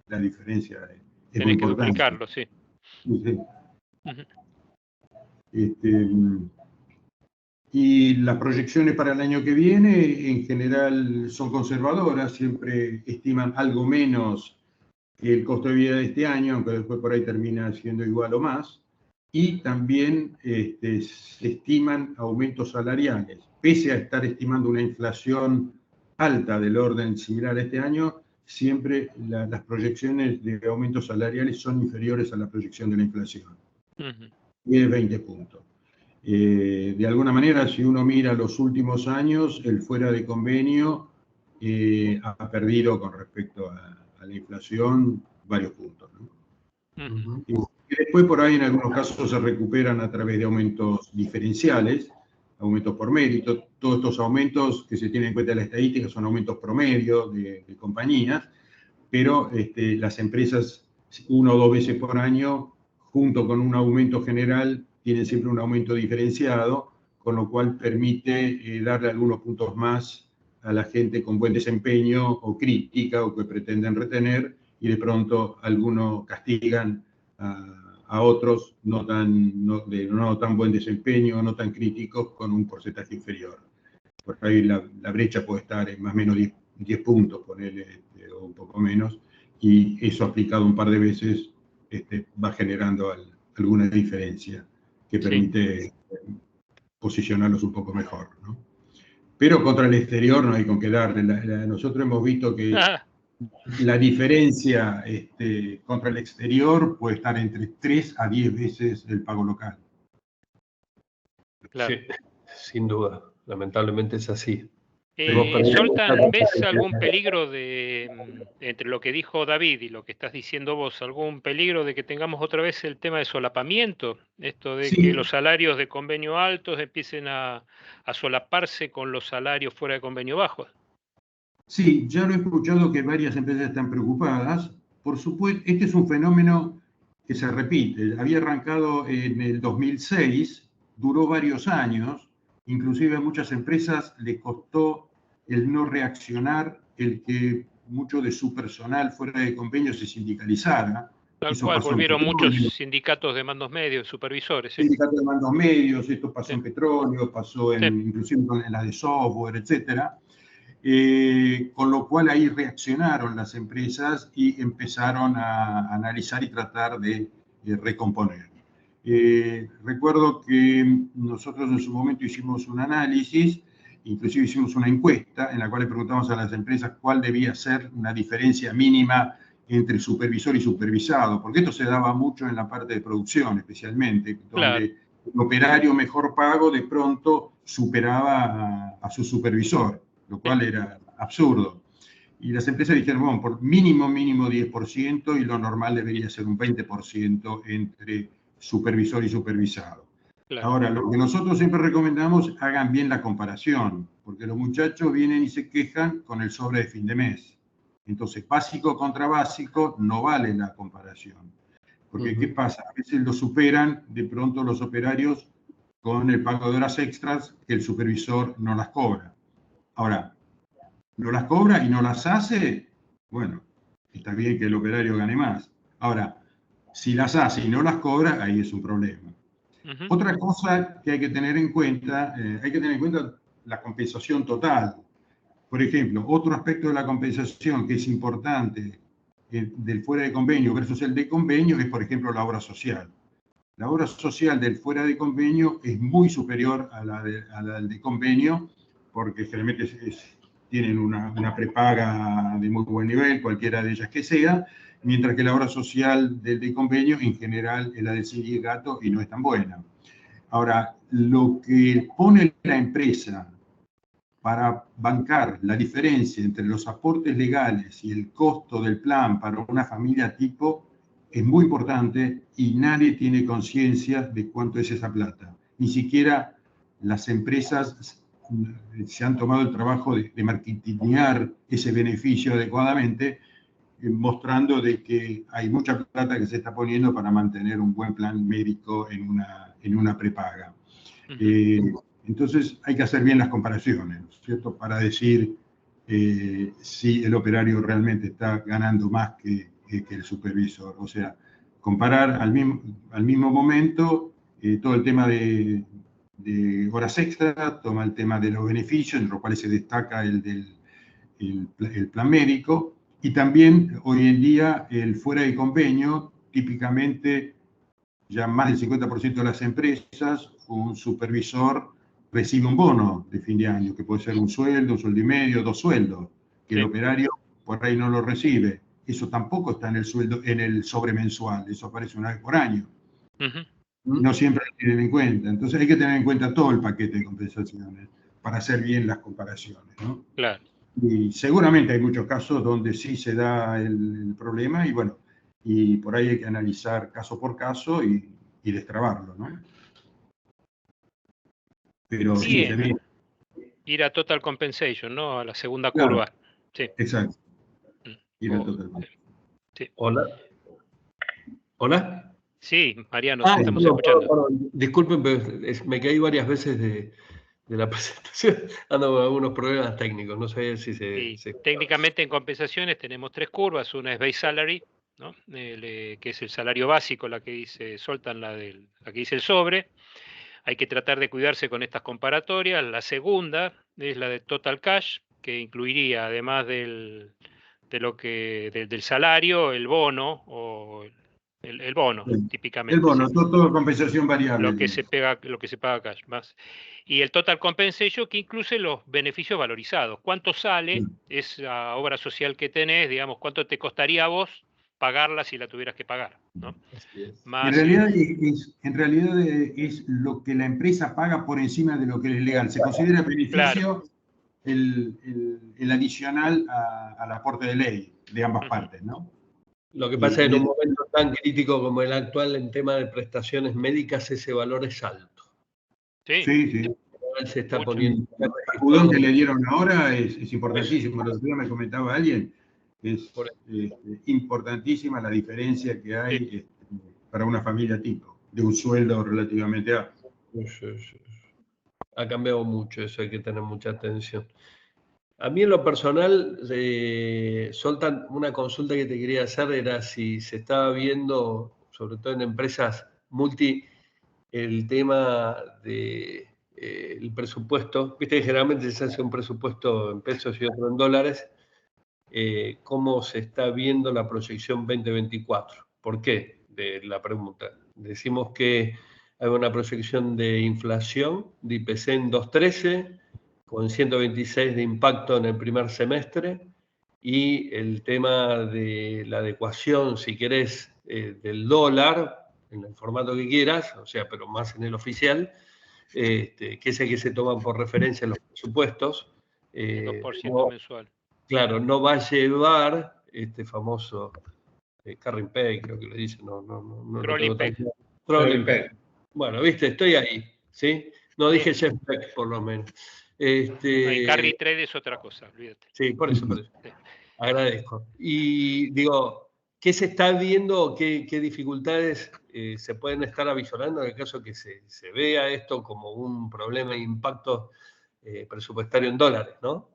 la diferencia es muy importante. Tenés que duplicarlo, sí. Sí. Y las proyecciones para el año que viene en general son conservadoras, siempre estiman algo menos que el costo de vida de este año, aunque después por ahí termina siendo igual o más, y también se estiman aumentos salariales. Pese a estar estimando una inflación alta del orden similar a este año, siempre las proyecciones de aumentos salariales son inferiores a la proyección de la inflación. Y es 20 puntos. De alguna manera, si uno mira los últimos años, el fuera de convenio ha perdido con respecto a la inflación varios puntos, ¿no? Y después por ahí en algunos casos se recuperan a través de aumentos diferenciales, aumentos por mérito. Todos estos aumentos que se tienen en cuenta en la estadística son aumentos promedio de compañías, pero las empresas 1 o 2 veces por año, junto con un aumento general, tienen siempre un aumento diferenciado, con lo cual permite darle algunos puntos más a la gente con buen desempeño o crítica o que pretenden retener, y de pronto algunos castigan a otros no tan buen desempeño, no tan críticos, con un porcentaje inferior. Por ahí la brecha puede estar en más o menos 10 puntos, ponele, o un poco menos, y eso aplicado un par de veces va generando alguna diferencia que permite posicionarlos un poco mejor, ¿no? Pero contra el exterior no hay con qué darle. Nosotros hemos visto que la diferencia contra el exterior puede estar entre 3 a 10 veces el pago local. Claro. Sí, sin duda. Lamentablemente es así. Zoltán, ¿ves algún peligro entre lo que dijo David y lo que estás diciendo vos, algún peligro de que tengamos otra vez el tema de solapamiento? Esto de que los salarios de convenio altos empiecen a solaparse con los salarios fuera de convenio bajos. Sí, ya lo he escuchado que varias empresas están preocupadas. Por supuesto, este es un fenómeno que se repite. Había arrancado en el 2006 duró varios años, inclusive a muchas empresas le costó el no reaccionar, el que mucho de su personal fuera de convenio se sindicalizara. Tal Eso cual, pasó en volvieron muchos petróleo, sindicatos de mandos medios, supervisores. Sí. sindicatos de mandos medios, esto pasó Sí. en petróleo, pasó Sí. inclusive en la de software, etcétera. Con lo cual ahí reaccionaron las empresas y empezaron a analizar y tratar de recomponer. Recuerdo que nosotros en su momento hicimos un análisis, inclusive hicimos una encuesta en la cual le preguntamos a las empresas cuál debía ser una diferencia mínima entre supervisor y supervisado, porque esto se daba mucho en la parte de producción especialmente, Claro. donde el operario mejor pago de pronto superaba a su supervisor, lo cual era absurdo. Y las empresas dijeron, bueno, por mínimo 10%, y lo normal debería ser un 20% entre supervisor y supervisado. Claro. Ahora, lo que nosotros siempre recomendamos, hagan bien la comparación, porque los muchachos vienen y se quejan con el sobre de fin de mes. Entonces, básico contra básico no vale la comparación. Porque, ¿qué pasa? A veces lo superan de pronto los operarios con el pago de horas extras que el supervisor no las cobra. Ahora, no las cobra y no las hace, bueno, está bien que el operario gane más. Ahora, si las hace y no las cobra, ahí es un problema. Otra cosa que hay que tener en cuenta, la compensación total. Por ejemplo, otro aspecto de la compensación que es importante del fuera de convenio versus el de convenio es, por ejemplo, la obra social. La obra social del fuera de convenio es muy superior a la del de convenio, porque generalmente tienen una prepaga de muy buen nivel, cualquiera de ellas que sea, mientras que la obra social del de convenio en general es la del sindicato y no es tan buena. Ahora, lo que pone la empresa para bancar la diferencia entre los aportes legales y el costo del plan para una familia tipo es muy importante y nadie tiene conciencia de cuánto es esa plata. Ni siquiera las empresas se han tomado el trabajo de marketingear ese beneficio adecuadamente, mostrando de que hay mucha plata que se está poniendo para mantener un buen plan médico en una prepaga. Entonces hay que hacer bien las comparaciones, ¿cierto? Para decir si el operario realmente está ganando más que el supervisor. O sea, comparar al mismo momento todo el tema de horas extra, toma el tema de los beneficios, entre los cuales se destaca el plan médico, y también hoy en día el fuera de convenio, típicamente ya más del 50% de las empresas, un supervisor recibe un bono de fin de año, que puede ser un sueldo y medio, 2 sueldos, que el operario por ahí no lo recibe. Eso tampoco está en el sueldo, en el sobremensual, eso aparece una vez por año. No siempre lo tienen en cuenta. Entonces hay que tener en cuenta todo el paquete de compensaciones para hacer bien las comparaciones, ¿no? Claro. Y seguramente hay muchos casos donde sí se da el problema, y bueno, y por ahí hay que analizar caso por caso y destrabarlo, ¿no? Pero sí, Bien. Ir a total compensation, ¿no? A la segunda claro, curva. Sí. Exacto. Ir a total compensation. Sí. Hola. ¿Hola? Sí, Mariano, te estamos escuchando. Perdón. Disculpen, pero me caí varias veces de la presentación. Ando con algunos problemas técnicos, no sé si se... Técnicamente en compensaciones tenemos 3 curvas, una es base salary, ¿no? Que es el salario básico, la que dice, soltan la que dice el sobre. Hay que tratar de cuidarse con estas comparatorias. La segunda es la de total cash, que incluiría, además del salario, el bono, o el bono, típicamente. El bono, ¿sí? todo compensación variable. Lo que se paga cash más. Y el total compensation, que incluye los beneficios valorizados. ¿Cuánto sale esa obra social que tenés? Digamos, ¿cuánto te costaría a vos pagarla si la tuvieras que pagar? ¿no? Más, en realidad es lo que la empresa paga por encima de lo que es legal. Se considera beneficio el adicional al aporte de ley de ambas partes, ¿no? Lo que pasa es que en un momento tan crítico como el actual en tema de prestaciones médicas, ese valor es alto. Sí. Se está poniendo... El sacudón que le dieron ahora es importantísimo. El otro día me comentaba alguien, es importantísima la diferencia que hay para una familia tipo, de un sueldo relativamente alto. Sí. Ha cambiado mucho, eso hay que tener mucha atención. A mí en lo personal, Soltan, una consulta que te quería hacer era si se estaba viendo, sobre todo en empresas multi, el tema de el presupuesto. Viste que generalmente se hace un presupuesto en pesos y otro en dólares. ¿Cómo se está viendo la proyección 2024? ¿Por qué? De la pregunta. Decimos que hay una proyección de inflación de IPC en 2,13, con 126 de impacto en el primer semestre, y el tema de la adecuación, si querés, del dólar, en el formato que quieras, o sea, pero más en el oficial, que es el que se toman por referencia en los presupuestos. El 2% No, mensual. claro, no va a llevar este famoso Carry Pay, creo que le dicen, no lo tengo tan claro. Trolling Pay. Bueno, viste, estoy ahí, ¿sí? No dije Jeff Beck, por lo menos. Carry Trade es otra cosa, olvídate. Sí, por eso. Sí. Agradezco. Y digo, ¿qué se está viendo? ¿Qué dificultades se pueden estar avisorando en el caso que se vea esto como un problema de impacto presupuestario en dólares, ¿no?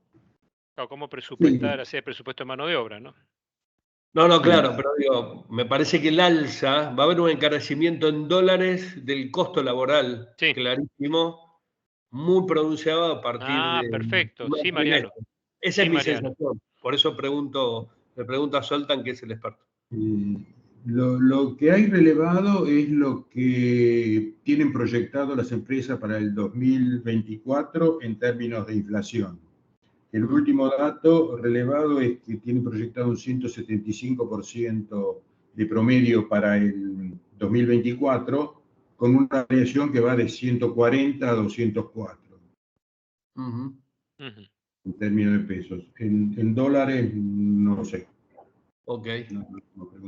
O cómo presupuestar, Sí. hacer presupuesto de mano de obra, ¿no? No, claro, pero digo, me parece que el alza, va a haber un encarecimiento en dólares del costo laboral, Sí. clarísimo, muy pronunciado a partir de... Perfecto. Sí, Mariano. Esa es mi sensación. Por eso le pregunto a Soltan, que es el experto. Lo que hay relevado es lo que tienen proyectado las empresas para el 2024 en términos de inflación. El último dato relevado es que tienen proyectado un 175% de promedio para el 2024, con una variación que va de 140 a 204 en términos de pesos. En dólares, no lo sé. Ok.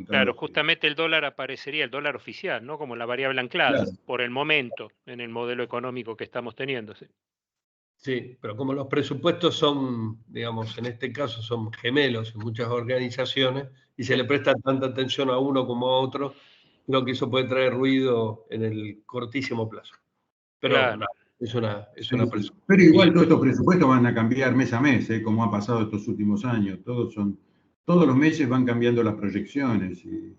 Claro, justamente el dólar aparecería, el dólar oficial, ¿no? Como la variable anclada, claro, por el momento, en el modelo económico que estamos teniendo. Sí. Sí, pero como los presupuestos son, digamos, en este caso son gemelos en muchas organizaciones y se le presta tanta atención a uno como a otro, creo que eso puede traer ruido en el cortísimo plazo. Pero claro, no, es una presupuesto. Pero igual todos estos presupuestos van a cambiar mes a mes, como ha pasado estos últimos años. Todos los meses van cambiando las proyecciones. Y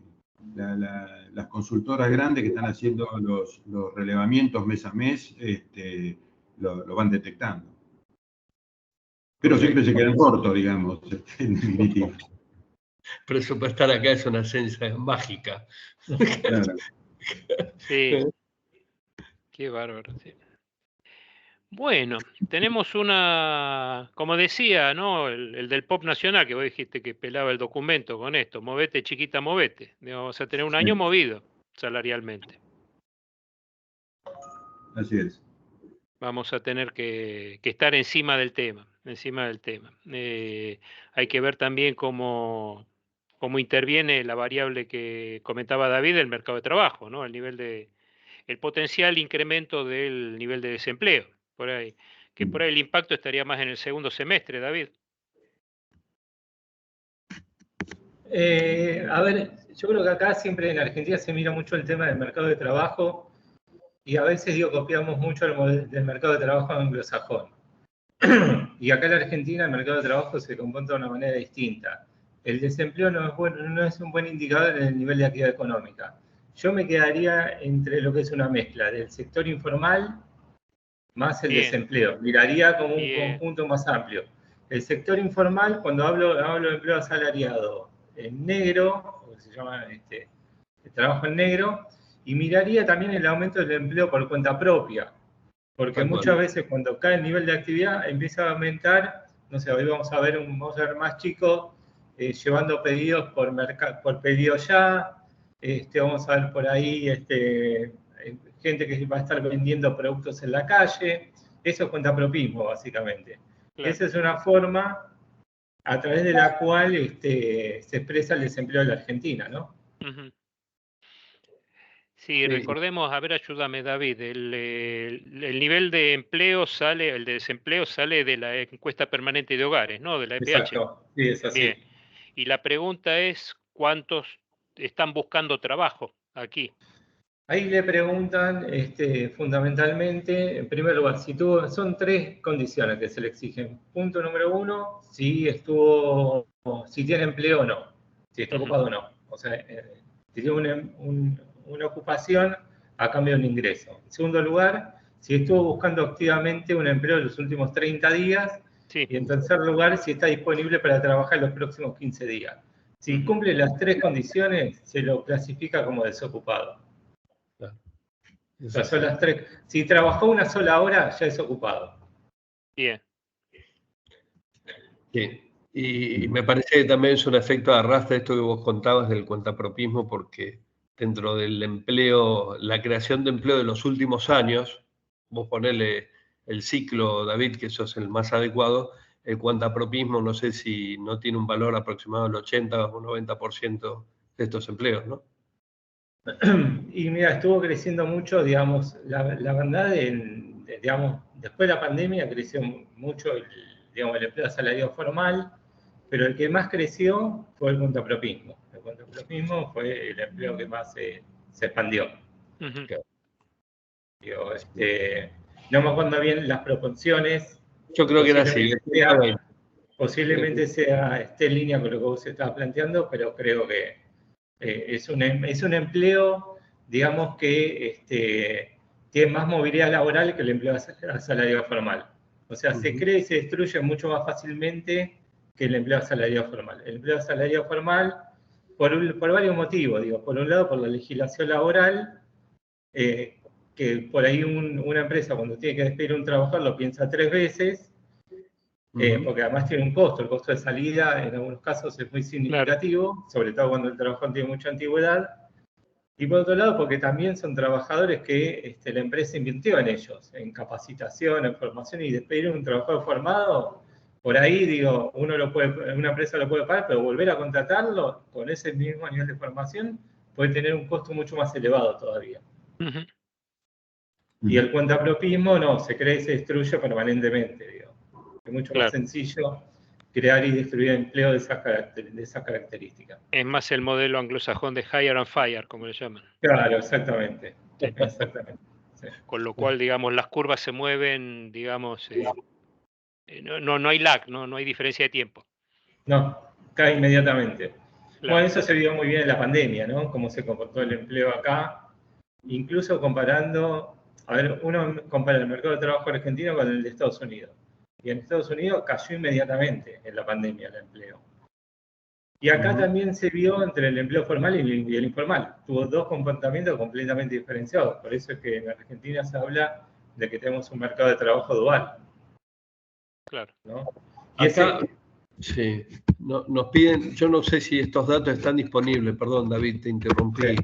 las consultoras grandes que están haciendo los relevamientos mes a mes, lo van detectando. Pero siempre se quedan cortos, digamos, en definitiva. Presupuestar acá es una ciencia mágica. Claro. Sí. Qué bárbaro, sí. Bueno, tenemos una, como decía, ¿no? El del pop nacional, que vos dijiste que pelaba el documento con esto, movete chiquita, movete. Vamos a tener un año movido salarialmente. Así es. Vamos a tener que estar encima del tema, hay que ver también cómo interviene la variable que comentaba David, el mercado de trabajo, ¿no? El potencial incremento del nivel de desempleo, por ahí el impacto estaría más en el segundo semestre, David. A ver, yo creo que acá siempre en Argentina se mira mucho el tema del mercado de trabajo y a veces copiamos mucho del mercado de trabajo anglosajón. Y acá en Argentina el mercado de trabajo se comporta de una manera distinta. El desempleo no es un buen indicador en el nivel de actividad económica. Yo me quedaría entre lo que es una mezcla del sector informal más el desempleo. Miraría como un conjunto más amplio. El sector informal, cuando hablo de empleo asalariado en negro, o se llama el trabajo en negro, y miraría también el aumento del empleo por cuenta propia. Porque muchas veces cuando cae el nivel de actividad empieza a aumentar, no sé, hoy vamos a ver más chicos llevando pedidos por pedido ya, vamos a ver por ahí gente que va a estar vendiendo productos en la calle, eso es cuentapropismo básicamente. Claro. Esa es una forma a través de la cual se expresa el desempleo de la Argentina, ¿no? Sí, recordemos, a ver, ayúdame David, el nivel de empleo el de desempleo sale de la encuesta permanente de hogares, ¿no? De la EPH. Exacto, sí, es así. Bien. Y la pregunta es, ¿cuántos están buscando trabajo aquí? Ahí le preguntan fundamentalmente, en primer lugar, son 3 condiciones que se le exigen. Punto número 1, si tiene empleo o no, si está ocupado o no. O sea, si tiene una ocupación a cambio de un ingreso. En segundo lugar, si estuvo buscando activamente un empleo en los últimos 30 días. Sí. Y en tercer lugar, si está disponible para trabajar los próximos 15 días. Si cumple las 3 condiciones, se lo clasifica como desocupado. O sea, son las 3. Si trabajó una sola hora, ya es ocupado. Bien. Sí. Y me parece que también es un efecto de arrastre esto que vos contabas del cuentapropismo, porque dentro del empleo, la creación de empleo de los últimos años, vos ponele el ciclo, David, que eso es el más adecuado, el cuentapropismo no sé si no tiene un valor aproximado del 80 o 90% de estos empleos, ¿no? Y mira, estuvo creciendo mucho, digamos, la verdad, digamos, después de la pandemia creció mucho el empleo asalariado formal, pero el que más creció fue el cuentapropismo. El cuentapropismo fue el empleo que más se expandió. No me acuerdo bien las proporciones. Yo creo que era así. Posiblemente esté en línea con lo que vos estabas planteando, pero creo que es un empleo, digamos, que tiene más movilidad laboral que el empleo asalariado formal. O sea, se crea y se destruye mucho más fácilmente que el empleo asalariado formal. El empleo asalariado formal, por varios motivos, digo, por un lado, por la legislación laboral, que por ahí una empresa cuando tiene que despedir a un trabajador lo piensa 3 veces, porque además tiene un costo, el costo de salida en algunos casos es muy significativo, sobre todo cuando el trabajador tiene mucha antigüedad, y por otro lado porque también son trabajadores que la empresa invirtió en ellos, en capacitación, en formación, y despedir a un trabajador formado, por ahí digo, una empresa lo puede pagar, pero volver a contratarlo con ese mismo nivel de formación puede tener un costo mucho más elevado todavía. Y el cuentapropismo no, se crea y se destruye permanentemente, digo. Es mucho más sencillo crear y destruir empleo de esa característica. Es más el modelo anglosajón de hire and fire, como le llaman. Claro, exactamente. Sí. Con lo cual, digamos, las curvas se mueven, digamos, no hay lag, no hay diferencia de tiempo. No, cae inmediatamente. Claro. Bueno, eso se vio muy bien en la pandemia, ¿no? Cómo se comportó el empleo acá. Incluso comparando, uno compara el mercado de trabajo argentino con el de Estados Unidos. Y en Estados Unidos cayó inmediatamente en la pandemia el empleo. Y acá también se vio entre el empleo formal y el informal. Tuvo 2 comportamientos completamente diferenciados. Por eso es que en Argentina se habla de que tenemos un mercado de trabajo dual. Claro. ¿No? Y acá, sí, nos piden, yo no sé si estos datos están disponibles, perdón David, te interrumpí. Sí.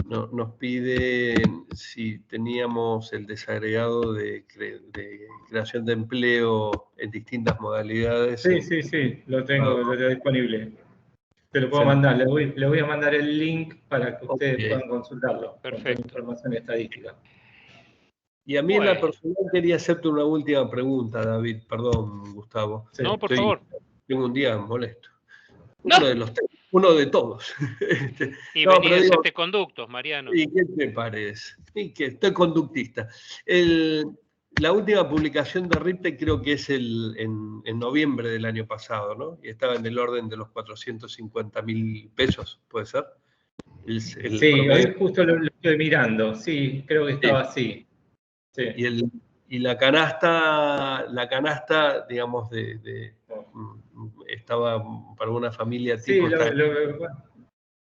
Nos piden si teníamos el desagregado de creación de empleo en distintas modalidades. Sí, lo tengo disponible. Te lo puedo mandar, le voy a mandar el link para que ustedes puedan consultarlo. Perfecto. Con información estadística. Y a mí en la personal quería hacerte una última pregunta, David, perdón, Gustavo. Sí. No, por favor. Tengo un día molesto. No. Uno de todos. Y venís a hacerte conductos, Mariano. ¿Y qué te parece? Y que estoy conductista. La última publicación de RIPTE creo que es en noviembre del año pasado, ¿no? Y estaba en el orden de los 450.000 pesos, ¿puede ser? Sí, hoy justo lo estoy mirando. Sí, creo que estaba así. Sí. Y la canasta, digamos, estaba para una familia tipo...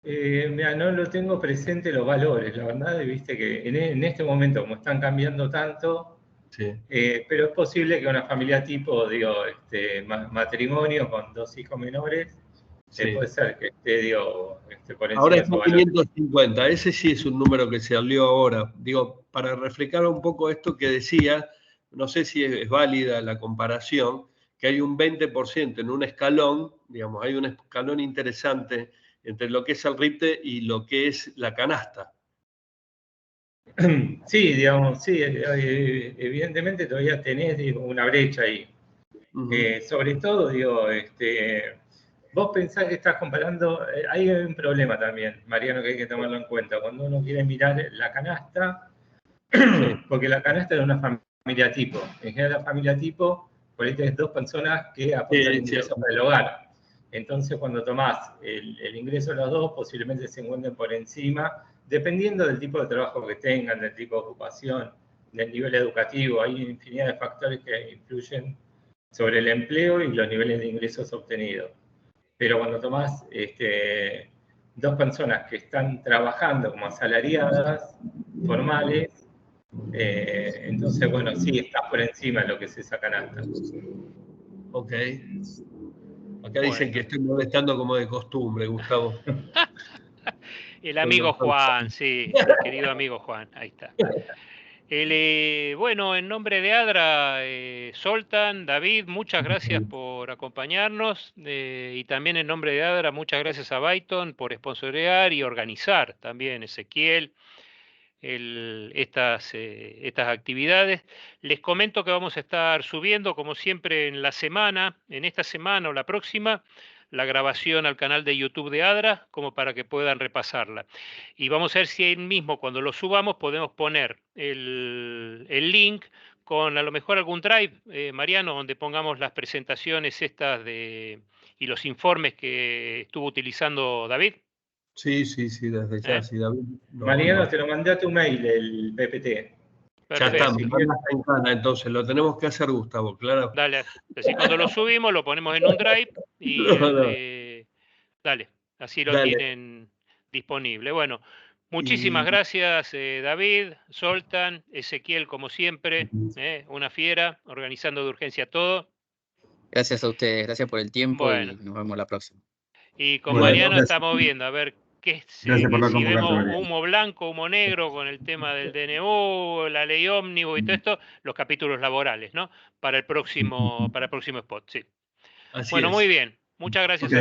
Mira, no lo tengo presente los valores, la verdad, viste que en este momento, como están cambiando tanto, pero es posible que una familia tipo, digo, matrimonio con 2 hijos menores, puede ser que esté, por encima ahora de es 550, ese sí es un número que se salió ahora. Digo, para reflejar un poco esto que decía, no sé si es válida la comparación, que hay un 20% en un escalón, digamos, hay un escalón interesante entre lo que es el RIPTE y lo que es la canasta. Sí, digamos, sí, evidentemente todavía tenés una brecha ahí. Sobre todo, digo, vos pensás que estás comparando, hay un problema también, Mariano, que hay que tomarlo en cuenta. Cuando uno quiere mirar la canasta, porque la canasta es de una familia tipo. En general, la familia tipo, por ahí tenés 2 personas que aportan ingresos para el hogar. Entonces, cuando tomás el ingreso de los 2, posiblemente se encuentren por encima, dependiendo del tipo de trabajo que tengan, del tipo de ocupación, del nivel educativo. Hay infinidad de factores que influyen sobre el empleo y los niveles de ingresos obtenidos. Pero cuando tomás 2 personas que están trabajando como asalariadas, formales, entonces, bueno, sí, estás por encima de lo que es esa canasta. Ok. Acá dicen que estoy molestando como de costumbre, Gustavo. El amigo Juan, sí, el querido amigo Juan, ahí está. Bueno, en nombre de ADRA, Zoltán, David, muchas gracias por acompañarnos y también en nombre de ADRA, muchas gracias a Byton por sponsorear y organizar también, Ezequiel, estas actividades. Les comento que vamos a estar subiendo, como siempre, en esta semana o la próxima, la grabación al canal de YouTube de ADRA, como para que puedan repasarla. Y vamos a ver si ahí mismo, cuando lo subamos, podemos poner el link con a lo mejor algún drive, Mariano, donde pongamos las presentaciones estas y los informes que estuvo utilizando David. Sí, desde ya, sí, David. Mariano, te lo mandé a tu mail, el PPT. Ya está, me mandas en cana, entonces lo tenemos que hacer, Gustavo, claro. Dale, así cuando lo subimos lo ponemos en un drive y dale, así lo tienen disponible. Bueno, muchísimas gracias David, Zoltán, Ezequiel como siempre, una fiera, organizando de urgencia todo. Gracias a ustedes, gracias por el tiempo y nos vemos la próxima. Y con Mariano estamos viendo, a ver si vemos humo blanco, humo negro con el tema del DNU, la ley ómnibus y todo esto, los capítulos laborales, ¿no? Para el próximo spot, sí. Bueno, muy bien. Muchas gracias a